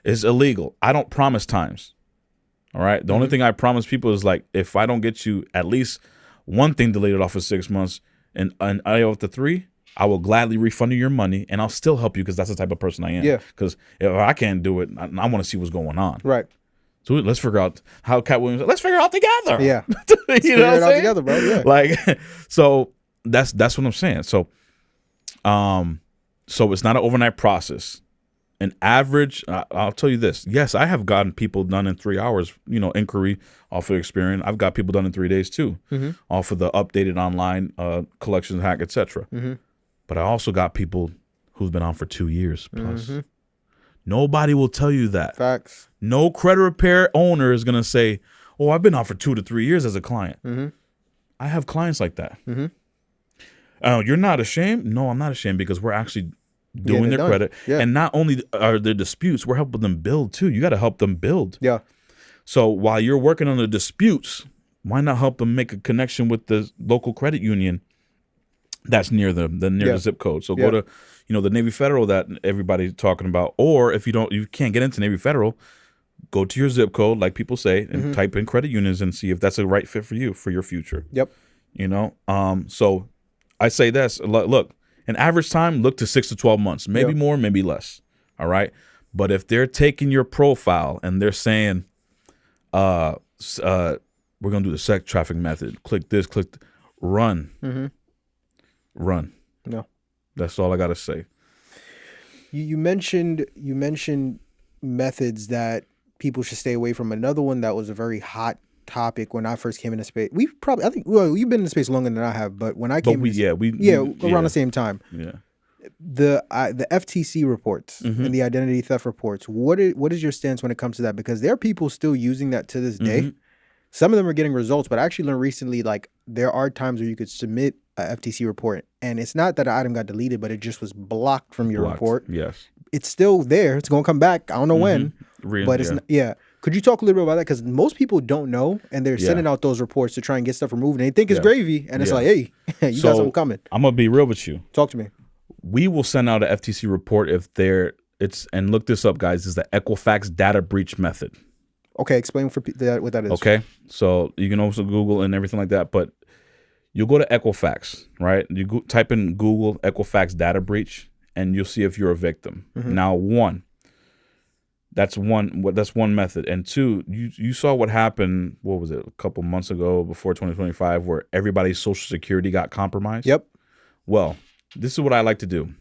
is illegal. I don't promise times, all right? The only thing I promise people is, like, if I don't get you at least one thing deleted off of 6 months and I owe up to 3, I will gladly refund you your money, and I'll still help you because that's the type of person I am. Yeah. Because if I can't do it, I want to see what's going on. Right. So let's figure out how Cat Williams. Let's figure it out together. Yeah, you know what I'm saying? Together, bro. Yeah. Like, so that's what I'm saying. So it's not an overnight process. An average, I'll tell you this. Yes, I have gotten people done in 3 hours. Inquiry off of Experian. I've got people done in 3 days too, off of the updated online collections hack, etc. But I also got people who's been on for 2 years plus. Nobody will tell you that. Facts. No credit repair owner is going to say, oh, I've been on for 2 to 3 years as a client. I have clients like that. You're not ashamed? No, I'm not ashamed because we're actually doing their credit. Yeah. And not only are there disputes, we're helping them build too. You got to help them build. Yeah. So while you're working on the disputes, why not help them make a connection with the local credit union that's near them, the zip code? So go to, the Navy Federal that everybody's talking about. Or if you can't get into Navy Federal, go to your zip code, like people say, and type in credit unions and see if that's a right fit for you for your future. Yep. So I say this, look, an average time, look to 6 to 12 months, maybe more, maybe less. All right. But if they're taking your profile and they're saying, we're going to do the sex trafficking method, click this, run. Run. No. That's all I got to say. You mentioned methods that people should stay away from. Another one that was a very hot topic when I first came into space. You've been in the space longer than I have, but when I came, around the same time. Yeah. The FTC reports and the identity theft reports. What is your stance when it comes to that? Because there are people still using that to this day. Some of them are getting results, but I actually learned recently, like, there are times where you could submit a FTC report, and it's not that an item got deleted, but it just was blocked from your report. Yes. It's still there. It's going to come back. I don't know when, but it's not. Could you talk a little bit about that? Because most people don't know, and they're sending out those reports to try and get stuff removed, and they think it's gravy, and it's like, hey, you got something coming. I'm going to be real with you. Talk to me. We will send out an FTC report if and look this up, guys, is the Equifax data breach method. Okay, explain what that is. Okay, so you can also Google and everything like that, but you'll go to Equifax, right? You type in Google Equifax data breach, and you'll see if you're a victim. Now, that's one method, and two, you saw what happened. What was it? A couple months ago, before 2025, where everybody's Social Security got compromised. Yep. Well, this is what I like to do.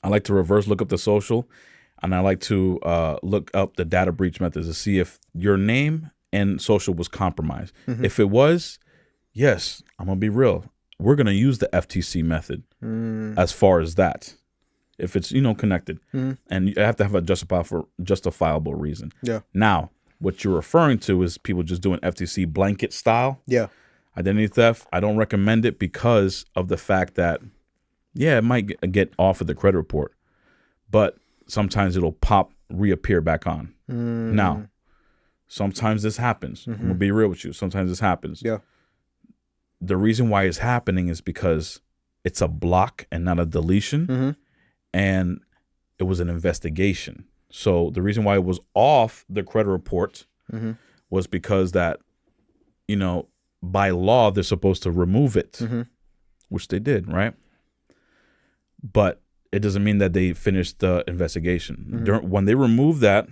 I like to reverse look up the social, and I like to look up the data breach methods to see if your name and social was compromised. If it was, yes, I'm going to be real. We're going to use the FTC method as far as that. If it's, connected. And you have to have a justifiable reason. Yeah. Now, what you're referring to is people just doing FTC blanket style. Yeah. Identity theft. I don't recommend it because of the fact that, it might get off of the credit report, but sometimes it'll reappear back on. Now, sometimes this happens. I'm going to be real with you. Sometimes this happens. Yeah. The reason why it's happening is because it's a block and not a deletion. And it was an investigation. So the reason why it was off the credit report was because that, by law, they're supposed to remove it, which they did, right? But it doesn't mean that they finished the investigation. When they remove that,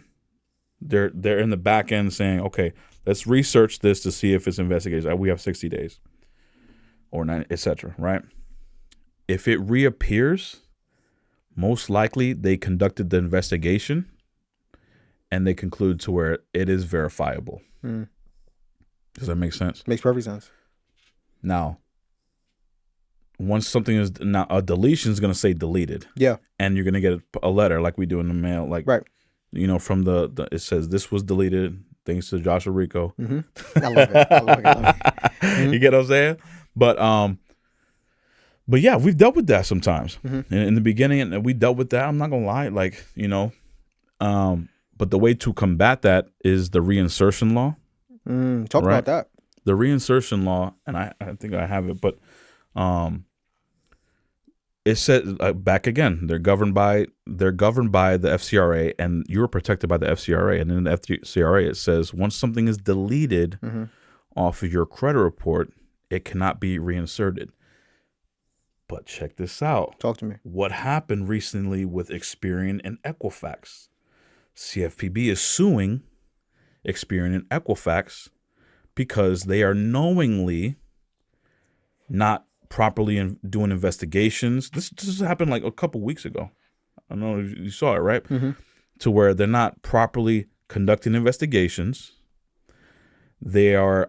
they're in the back end saying, okay, let's research this to see if it's investigated. We have 60 days or 90, etc. Right? If it reappears, most likely they conducted the investigation and they conclude to where it is verifiable. Does that make sense? Makes perfect sense. Now, once something is now a deletion is going to say deleted. Yeah. And you're going to get a letter like we do in the mail, like, right. From the it says this was deleted thanks to Joshua Rico. I love it. You get what I'm saying? But yeah, we've dealt with that sometimes. In the beginning, and we dealt with that. I'm not going to lie. Like, but the way to combat that is the reinsertion law. Talk about that. The reinsertion law, and I think I have it, but it said back again, they're governed by the FCRA, and you're protected by the FCRA. And in the FCRA, it says once something is deleted off of your credit report, it cannot be reinserted. But check this out. Talk to me. What happened recently with Experian and Equifax? CFPB is suing Experian and Equifax because they are knowingly not properly doing investigations. This happened like a couple weeks ago. I don't know if you saw it, right? To where they're not properly conducting investigations. They are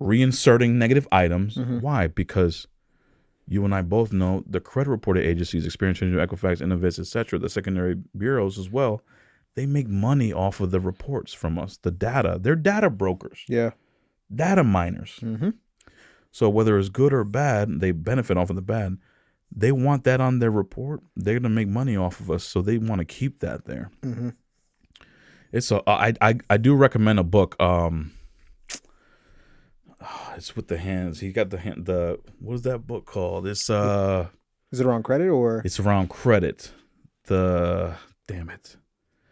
reinserting negative items. Why? Because you and I both know the credit reporting agencies, Experian, Trinity, Equifax, Innovis, etc., the secondary bureaus as well, they make money off of the reports from us, the data. They're data brokers, data miners. So whether it's good or bad, they benefit off of the bad. They want that on their report. They're going to make money off of us, so they want to keep that there. I do recommend a book. It's with the hands. He got what is that book called? It's Is it around credit or? It's around credit. Damn it.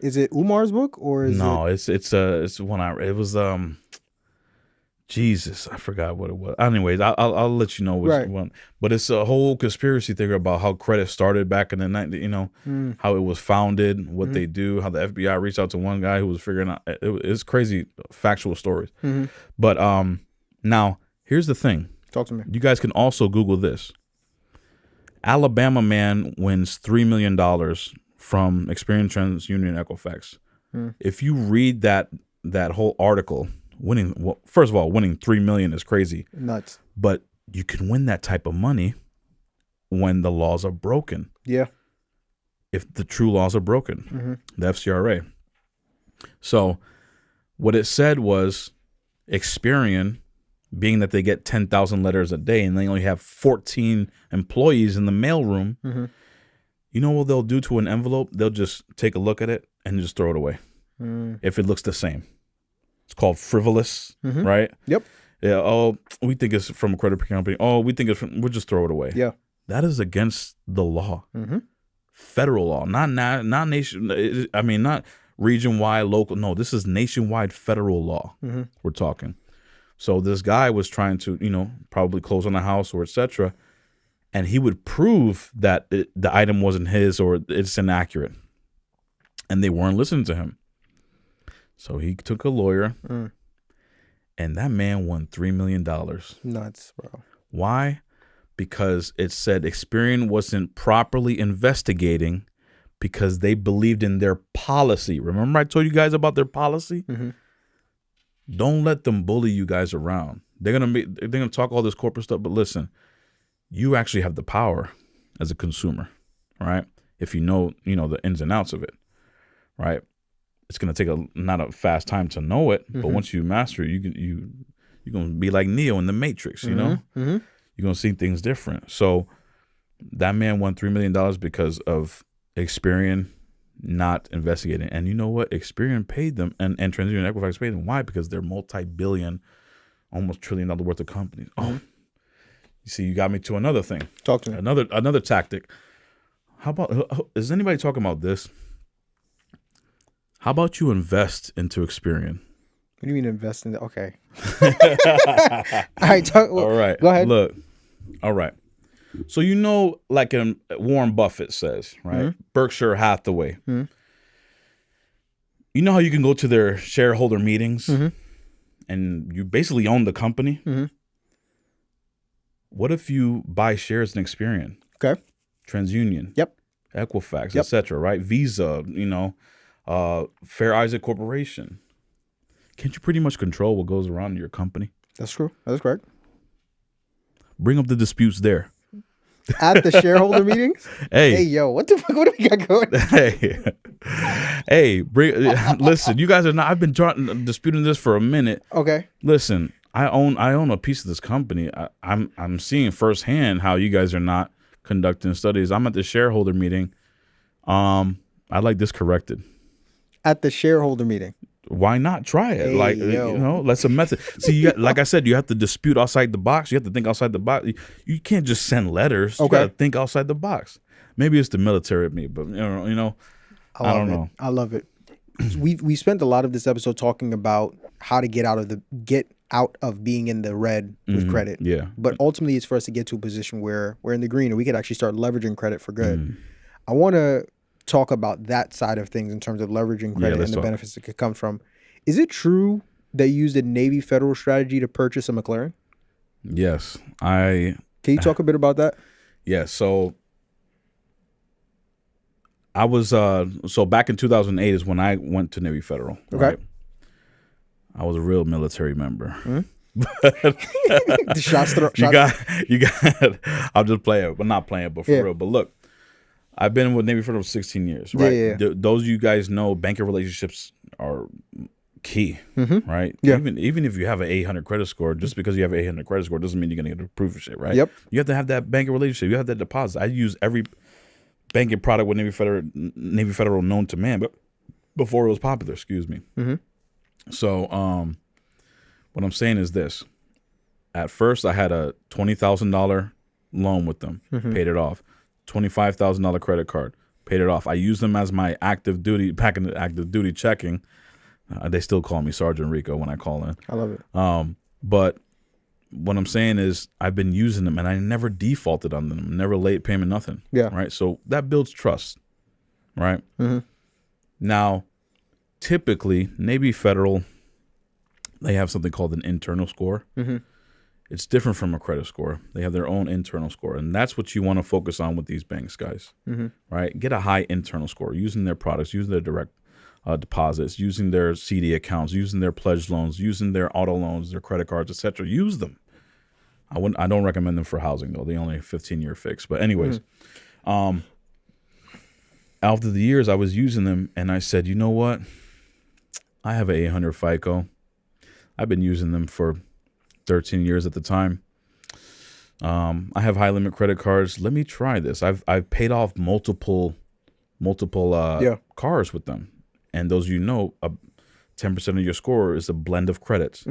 Is it Umar's book or is it? It's one it was Jesus, I forgot what it was. Anyways, I'll let you know which one. But it's a whole conspiracy theory about how credit started back in the 90s, how it was founded, what they do, how the FBI reached out to one guy who was figuring out. It's crazy factual stories. But now here's the thing. Talk to me. You guys can also Google this. Alabama man wins $3 million from Experian, TransUnion, Equifax. If you read that whole article, first of all, winning $3 million is crazy. Nuts. But you can win that type of money when the laws are broken. Yeah. If the true laws are broken, the FCRA. So what it said was Experian, being that they get 10,000 letters a day and they only have 14 employees in the mailroom, you know what they'll do to an envelope? They'll just take a look at it and just throw it away if it looks the same. It's called frivolous, right? Yep. Yeah. Oh, we think it's from a credit company. Oh, we think we'll just throw it away. Yeah. That is against the law, federal law, not nation. I mean, not region-wide, local. No, this is nationwide federal law. We're talking. So this guy was trying to, probably close on a house or etc., and he would prove that the item wasn't his or it's inaccurate, and they weren't listening to him. So he took a lawyer, and that man won $3 million. Nuts, bro. Why? Because it said Experian wasn't properly investigating because they believed in their policy. Remember I told you guys about their policy? Don't let them bully you guys around. They're gonna talk all this corporate stuff, but listen, you actually have the power as a consumer, right? If you know the ins and outs of it, right? It's gonna take not a fast time to know it, but once you master it, you're gonna be like Neo in the Matrix, you know? You're gonna see things different. So that man won $3 million because of Experian not investigating. And you know what? Experian paid them, and TransUnion and Equifax paid them. Why? Because they're multi-billion, almost $1 trillion worth of companies. Oh, you see, you got me to another thing. Talk to me. Another tactic. How about, is anybody talking about this? How about you invest into Experian? What do you mean invest in? Okay. All right. All right. Go ahead. Look. All right. So like Warren Buffett says, right? Berkshire Hathaway. You know how you can go to their shareholder meetings and you basically own the company? What if you buy shares in Experian? Okay. TransUnion. Yep. Equifax, etc. Right? Visa, Fair Isaac Corporation. Can't you pretty much control what goes around in your company? That's true. That's correct. Bring up the disputes there. At the shareholder meetings? Hey, yo, what the fuck? What do we got going? Listen, you guys are not. I've been disputing this for a minute. Okay. Listen, I own a piece of this company. I'm seeing firsthand how you guys are not conducting studies. I'm at the shareholder meeting. I'd like this corrected. At the shareholder meeting. Why not try it? That's a method. See, like I said, you have to dispute outside the box. You have to think outside the box. You can't just send letters. You gotta think outside the box. Maybe it's the military of me, but I don't know. I love it. We spent a lot of this episode talking about how to get out of being in the red with credit. Yeah. But ultimately, it's for us to get to a position where we're in the green and we could actually start leveraging credit for good. I want to talk about that side of things in terms of leveraging credit and the benefits that could come from. Is it true that you used a Navy Federal strategy to purchase a McLaren? Yes. Can you talk a bit about that? Yeah. So I was back in 2008 is when I went to Navy Federal. Okay. Right? I was a real military member. The shots throw. You got. I'm just playing, but not playing, but for Yeah. real. But look, I've been with Navy Federal 16 years, right? Yeah. Those of you guys know banking relationships are key, right? Yeah. Even if you have an 800 credit score, just because you have an 800 credit score doesn't mean you're going to get approved for shit, right? Yep. You have to have that banking relationship. You have that deposit. I use every banking product with Navy Federal known to man, but before it was popular, excuse me. So, what I'm saying is this. At first, I had a $20,000 loan with them, paid it off. $25,000 credit card, paid it off. I use them as my active duty checking. They still call me Sergeant Rico when I call in. I love it. But what I'm saying is I've been using them and I never defaulted on them, never late payment, nothing. Yeah. Right. So that builds trust. Right. Now, typically, Navy Federal, they have something called an internal score. It's different from a credit score. They have their own internal score. And that's what you want to focus on with these banks, guys. Right? Get a high internal score using their products, using their direct deposits, using their CD accounts, using their pledge loans, using their auto loans, their credit cards, etc. Use them. I don't recommend them for housing, though. They only 15-year fix. But anyways, after the years, I was using them, and I said, you know what? I have an 800 FICO. I've been using them for 13 years at the time. I have high limit credit cards. Let me try this. I've paid off multiple cars with them, and those 10% of your score is a blend of credits.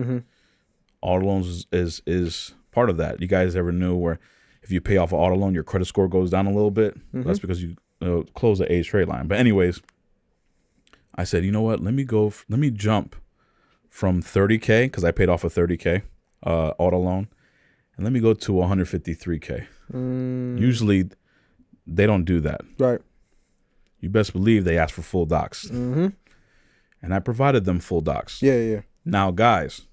Auto loans is part of that. You guys ever knew where if you pay off an auto loan, your credit score goes down a little bit? That's because you close the age trade line. But anyways, I said, you know what? Let me jump from 30K because I paid off a 30K auto loan, and let me go to 153K. Usually, they don't do that. Right. You best believe they ask for full docs, and I provided them full docs. Yeah. Now, guys,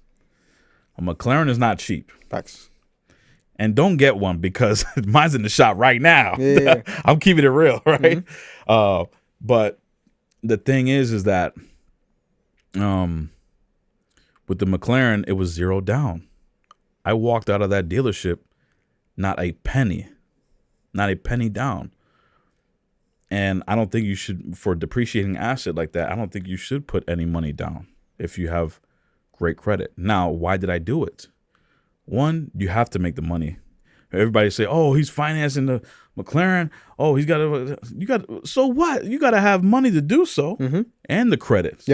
a McLaren is not cheap. Facts. And don't get one because mine's in the shop right now. Yeah. I'm keeping it real, right? But the thing is that with the McLaren, it was zero down. I walked out of that dealership not a penny down. And I don't think you should, for a depreciating asset like that, I don't think you should put any money down if you have great credit. Now, why did I do it? One, you have to make the money. Everybody say, "Oh, he's financing the McLaren. Oh, so what? You got to have money to do so, and the credits,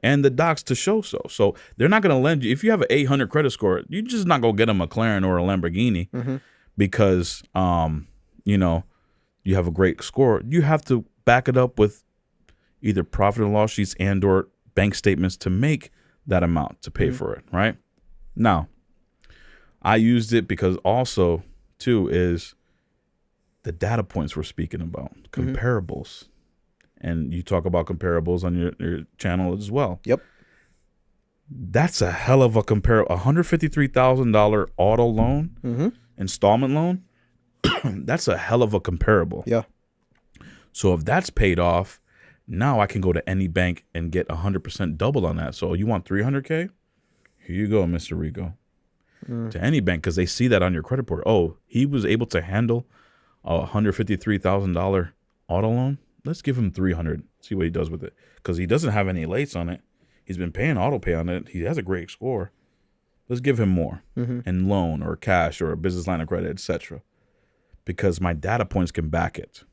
and the docs to show so. So they're not going to lend you if you have an 800 credit score. You're just not going to get a McLaren or a Lamborghini because you have a great score. You have to back it up with either profit and loss sheets and/or bank statements to make that amount to pay for it. Right now. I used it because also, too, is the data points we're speaking about, comparables. And you talk about comparables on your channel as well. Yep. That's a hell of a comparable. $153,000 auto loan, installment loan, that's a hell of a comparable. Yeah. So if that's paid off, now I can go to any bank and get 100% double on that. So you want $300K? Here you go, Mr. Rico. To any bank because they see that on your credit report. Oh, he was able to handle a $153,000 auto loan. Let's give him $300. See what he does with it because he doesn't have any lates on it. He's been paying auto pay on it. He has a great score. Let's give him more in loan or cash or a business line of credit, etc. Because my data points can back it.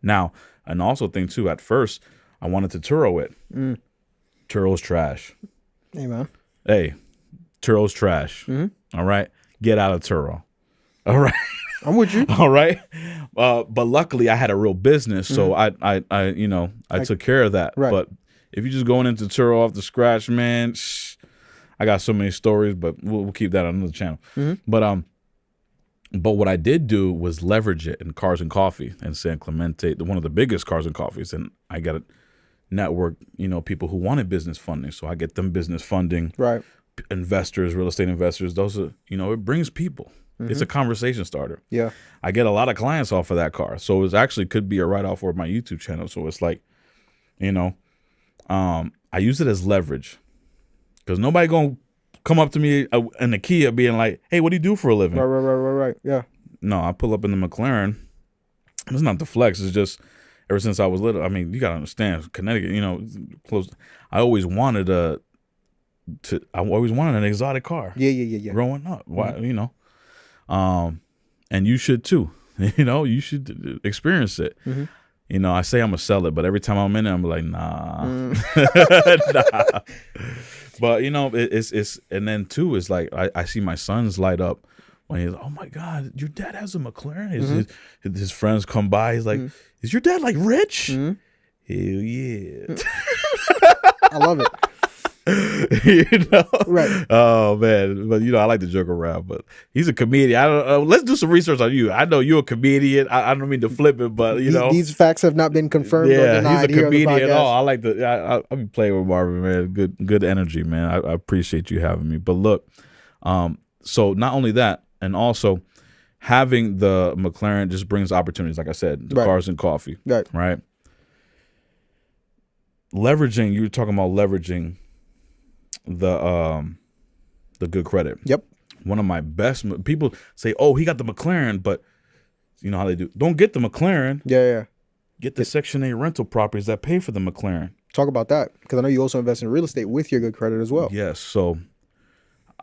Now, and also thing too. At first, I wanted to Turo it. Turo's trash. Hey man. Hey, Turo's trash. All right. Get out of Turo. All right. I'm with you. All right. But luckily I had a real business. So I took care of that. Right. But if you're just going into Turo off the scratch, man, I got so many stories, but we'll keep that on another channel. But what I did do was leverage it in Cars and Coffee and San Clemente, one of the biggest Cars and Coffees. And I got a network, people who wanted business funding. So I get them business funding. Right. Investors, real estate investors, those are, it brings people. It's a conversation starter. Yeah. I get a lot of clients off of that car. So it actually could be a write-off for my YouTube channel. So it's like, I use it as leverage because nobody going to come up to me in the Kia being like, hey, what do you do for a living? Right. Yeah. No, I pull up in the McLaren. It's not the flex. It's just ever since I was little. I mean, you got to understand, Connecticut, close. I always wanted an exotic car. Yeah. Growing up. Why, and you should too. You should experience it. I say I'm gonna sell it, but every time I'm in it, I'm like, nah. Nah. But it's and then too, it's like I see my sons light up when he's, oh my God, your dad has a McLaren. His friends come by, he's like, is your dad like rich? Hell yeah. I love it. Right. Oh man, but I like to joke around, but he's a comedian. I don't. Let's do some research on you. I know you're a comedian. I don't mean to flip it, but these facts have not been confirmed. Or denied. He's a comedian. I like to. I'll be playing with Marvin, man. Good energy, man. I appreciate you having me. But look, so not only that, and also having the McLaren just brings opportunities. Like I said, the cars and coffee. Right. Leveraging. You were talking about leveraging the good credit. Yep. One of my best people say, oh, he got the McLaren, but you know how they do. Don't get the McLaren. Yeah. Get the Section 8 rental properties that pay for the McLaren. Talk about that, because I know you also invest in real estate with your good credit as well. Yes. So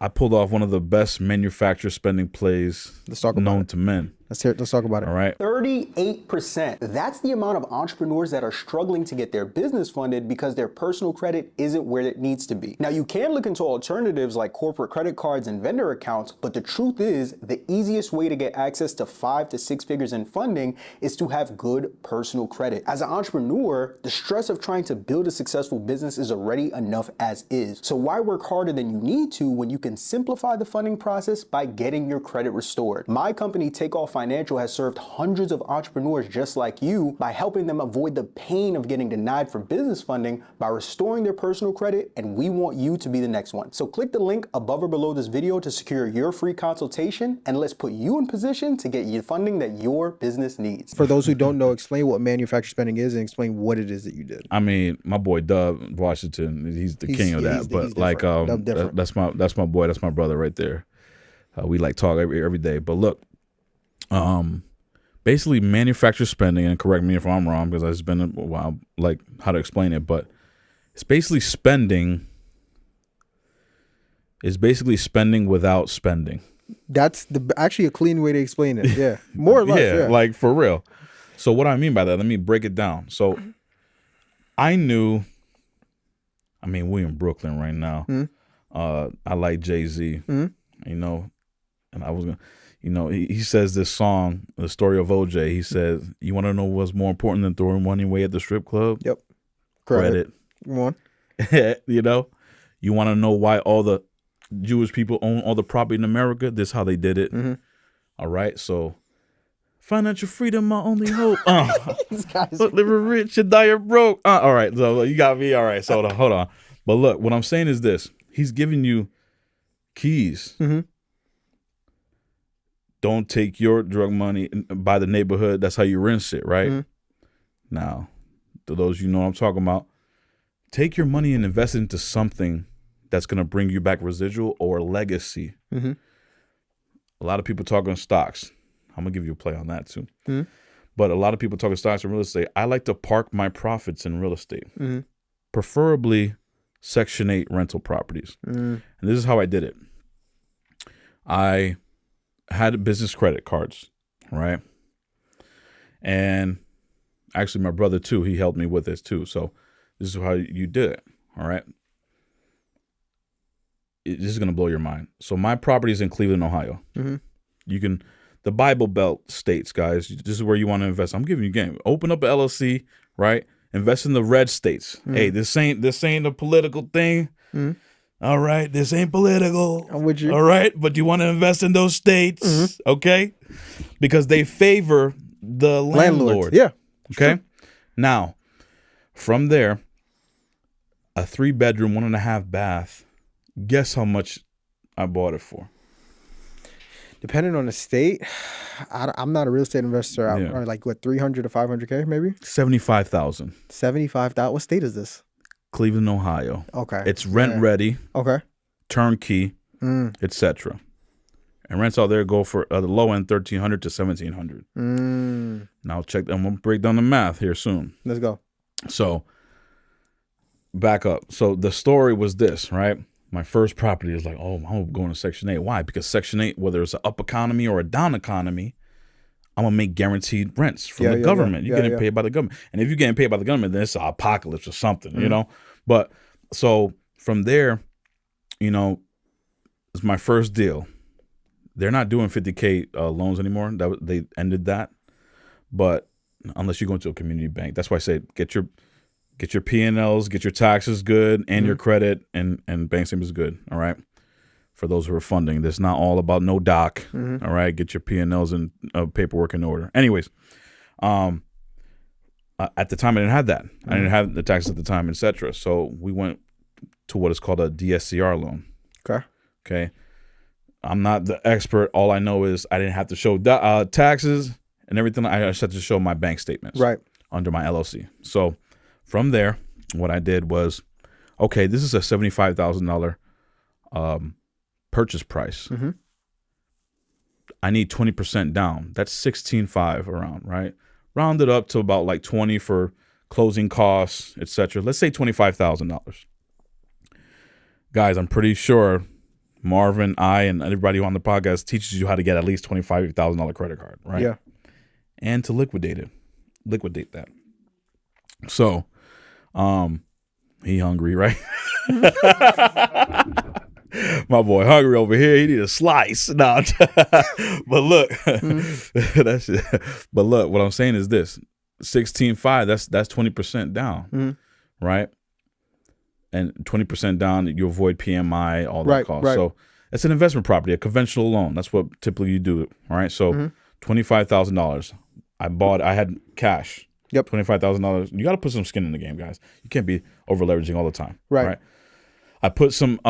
I pulled off one of the best manufacturer spending plays known to men. Let's talk about it. All right. 38%. That's the amount of entrepreneurs that are struggling to get their business funded because their personal credit isn't where it needs to be. Now, you can look into alternatives like corporate credit cards and vendor accounts, but the truth is the easiest way to get access to 5 to 6 figures in funding is to have good personal credit. As an entrepreneur, the stress of trying to build a successful business is already enough as is. So why work harder than you need to when you can simplify the funding process by getting your credit restored? My company, Takeoff Financial, has served hundreds of entrepreneurs just like you by helping them avoid the pain of getting denied for business funding by restoring their personal credit, and we want you to be the next one. So click the link above or below this video to secure your free consultation, and let's put you in position to get you funding that your business needs. For those who don't know, explain what manufacturer spending is and explain what it is that you did. I mean, my boy Dub Washington, he's the king of that. But like, that's my boy, that's my brother right there. We like talk every day. But look, basically manufacturer spending, and correct me if I'm wrong because it's been a while, like how to explain it, but it's basically spending without spending. That's actually a clean way to explain it. Yeah. More or less. Yeah. Like for real. So what I mean by that, let me break it down. So we in Brooklyn right now. I like Jay-Z, and I was gonna, he says this song, the story of OJ. He says, you want to know what's more important than throwing money away at the strip club? Yep. Credit. Come on. You want to know why all the Jewish people own all the property in America? This is how they did it. All right. So financial freedom, my only hope. But living rich and die broke. All right. So you got me. All right. So hold on. But look, what I'm saying is this. He's giving you keys. Don't take your drug money by the neighborhood. That's how you rinse it, right? Now, to those what I'm talking about, take your money and invest it into something that's going to bring you back residual or legacy. A lot of people talking stocks. I'm going to give you a play on that too. But a lot of people talking stocks and real estate. I like to park my profits in real estate, preferably Section 8 rental properties. And this is how I did it. I had business credit cards, right? And actually my brother too, he helped me with this too. So this is how you did it, all right? This is going to blow your mind. So my property is in Cleveland, Ohio. The Bible Belt states, guys, this is where you want to invest. I'm giving you a game. Open up an LLC, right? Invest in the red states. Hey, this ain't a political thing. All right, this ain't political. I'm with you. All right, but you want to invest in those states, okay? Because they favor the landlord. Yeah. Okay. True. Now, from there, a 3-bedroom, 1.5 bath. Guess how much I bought it for? Depending on the state, I'm not a real estate investor. I'm like what, 300 to 500K maybe? 75,000. 75,000. What state is this? Cleveland, Ohio. Okay. It's rent ready. Okay. turnkey, etc. And rents out there go for the low end $1,300 to $1,700. Now check. I'm gonna break down the math here soon. Let's go. So back up. So the story was this, right? My first property is like, oh, I'm going to Section 8. Why? Because Section 8, whether it's an up economy or a down economy, I'm going to make guaranteed rents from the government. You're getting paid by the government. And if you're getting paid by the government, then it's an apocalypse or something, you know? But so from there, you know, it's my first deal. They're not doing 50K loans anymore. They ended that. But unless you go into a community bank, that's why I say get your P&Ls, get your taxes good, and your credit and bank statements good. All right. For those who are funding, it's not all about no doc. All right. Get your P&Ls and paperwork in order. Anyways, at the time I didn't have that. I didn't have the taxes at the time, etc. So we went to what is called a DSCR loan. Okay. I'm not the expert. All I know is I didn't have to show taxes and everything. I just had to show my bank statements under my LLC. So from there, what I did was, okay, this is a $75,000 purchase price. I need 20% down. That's 16.5 around, right? Round it up to about like 20 for closing costs, etc. Let's say $25,000. Guys, I'm pretty sure Marvin, I, and everybody on the podcast teaches you how to get at least $25,000 credit card, right? Yeah. And to liquidate that. So, he hungry, right? My boy hungry over here. He need a slice. No, but look, that's it. But look, what I'm saying is this: 16.5. That's 20% down, right? And 20% down, you avoid PMI, all that cost. So it's an investment property, a conventional loan. That's what typically you do. All right. So $25,000. I had cash. Yep. $25,000. You got to put some skin in the game, guys. You can't be over leveraging all the time. Right. I put some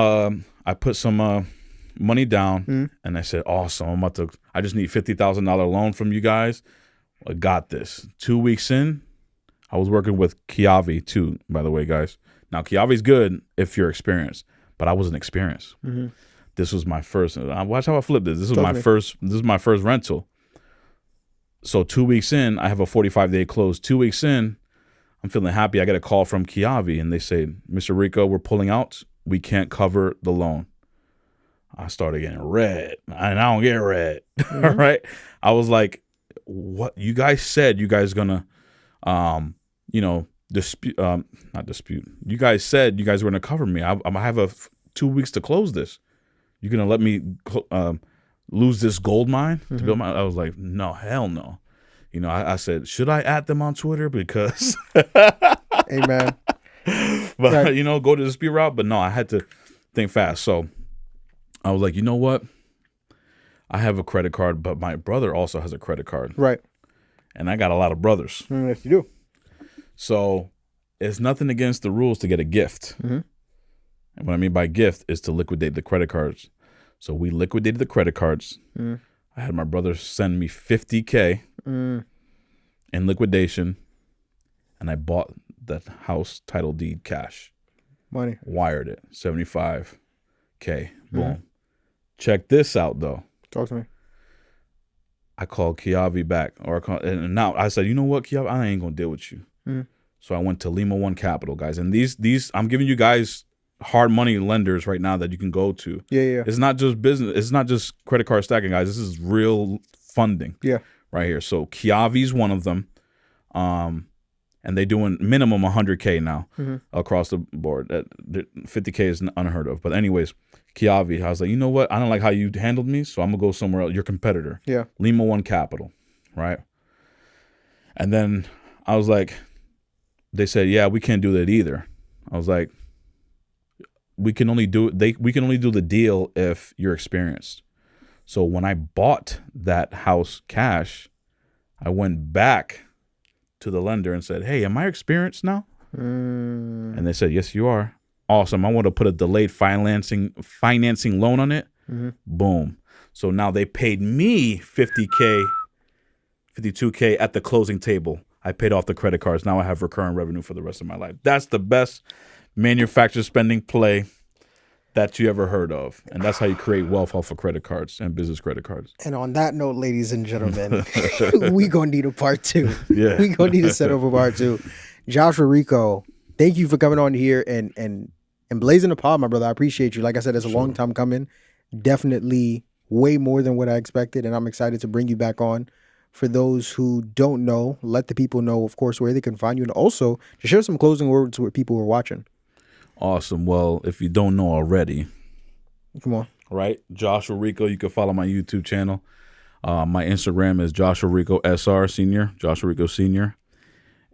money down, and I said, awesome. I just need $50,000 loan from you guys. I got this. 2 weeks in, I was working with Kiavi too, by the way, guys. Now Kiavi's good if you're experienced, but I wasn't experienced. This was my first. Watch how I flipped this. This is my first rental. So 2 weeks in, I have a 45-day close. 2 weeks in, I'm feeling happy. I get a call from Kiavi, and they say, Mr. Rico, we're pulling out. We can't cover the loan. I started getting red, and I don't get red. All right. I was like, what? You guys said you guys gonna, dispute, not dispute. You guys said you guys were gonna cover me. I have 2 weeks to close this. You're gonna let me lose this gold mine to build my? I was like, no, hell no. You know, I said, should I add them on Twitter because? Amen. But go to the dispute route. But no, I had to think fast. So I was like, you know what? I have a credit card, but my brother also has a credit card. Right. And I got a lot of brothers. Yes, you do. So it's nothing against the rules to get a gift. And what I mean by gift is to liquidate the credit cards. So we liquidated the credit cards. I had my brother send me $50K in liquidation, and I bought the house title deed cash. Money. Wired it. $75K. Boom. Check this out, though. Talk to me. I called Kiavi back, and now I said, you know what, Kiavi, I ain't gonna deal with you. So I went to Lima One Capital, guys, and these I'm giving you guys hard money lenders right now that you can go to. Yeah. It's not just business. It's not just credit card stacking, guys. This is real funding. Yeah. Right here. So Kiavi's one of them, and they're doing minimum 100K now across the board. 50K is unheard of. But anyways, Kiavi, I was like, you know what? I don't like how you handled me, so I'm gonna go somewhere else. Your competitor. Yeah. Lima One Capital, right? And then I was like, they said, yeah, we can't do that either. I was like, we can only do the deal if you're experienced. So when I bought that house cash, I went back to the lender and said, hey, am I experienced now? And they said, yes, you are. Awesome. I want to put a delayed financing loan on it. Boom. So now they paid me $50K, $52K at the closing table. I paid off the credit cards. Now I have recurring revenue for the rest of my life. That's the best manufacturer spending play that you ever heard of. And that's how you create wealth off of credit cards and business credit cards. And on that note, ladies and gentlemen, we gonna need a part 2. Yeah. We gonna need to set up a part 2. Joshua, Rico, thank you for coming on here and blazing the pod, my brother. I appreciate you. Like I said, it's a long time coming. Definitely way more than what I expected, and I'm excited to bring you back on. For those who don't know, let the people know, of course, where they can find you, and also to share some closing words with people who are watching. Awesome. Well, if you don't know already, Come on. right? Joshua Rico, you can follow my YouTube channel. My Instagram is Joshua Rico SR Senior, Joshua Rico Senior.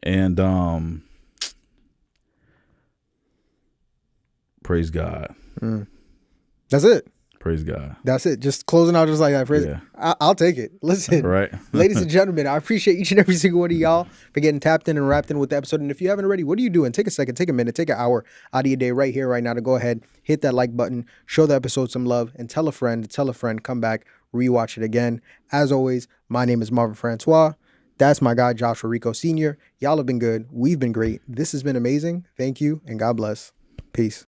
And praise God. That's it. Praise God. That's it. Just closing out just like that. Yeah. I'll take it. Listen, Right. ladies and gentlemen, I appreciate each and every single one of y'all for getting tapped in and wrapped in with the episode. And if you haven't already, what are you doing? Take a second, take a minute, take an hour out of your day right here, right now to go ahead, hit that like button, show the episode some love, and tell a friend, come back, rewatch it again. As always, my name is Marvin Francois. That's my guy, Joshua Rico Sr. Y'all have been good. We've been great. This has been amazing. Thank you, and God bless. Peace.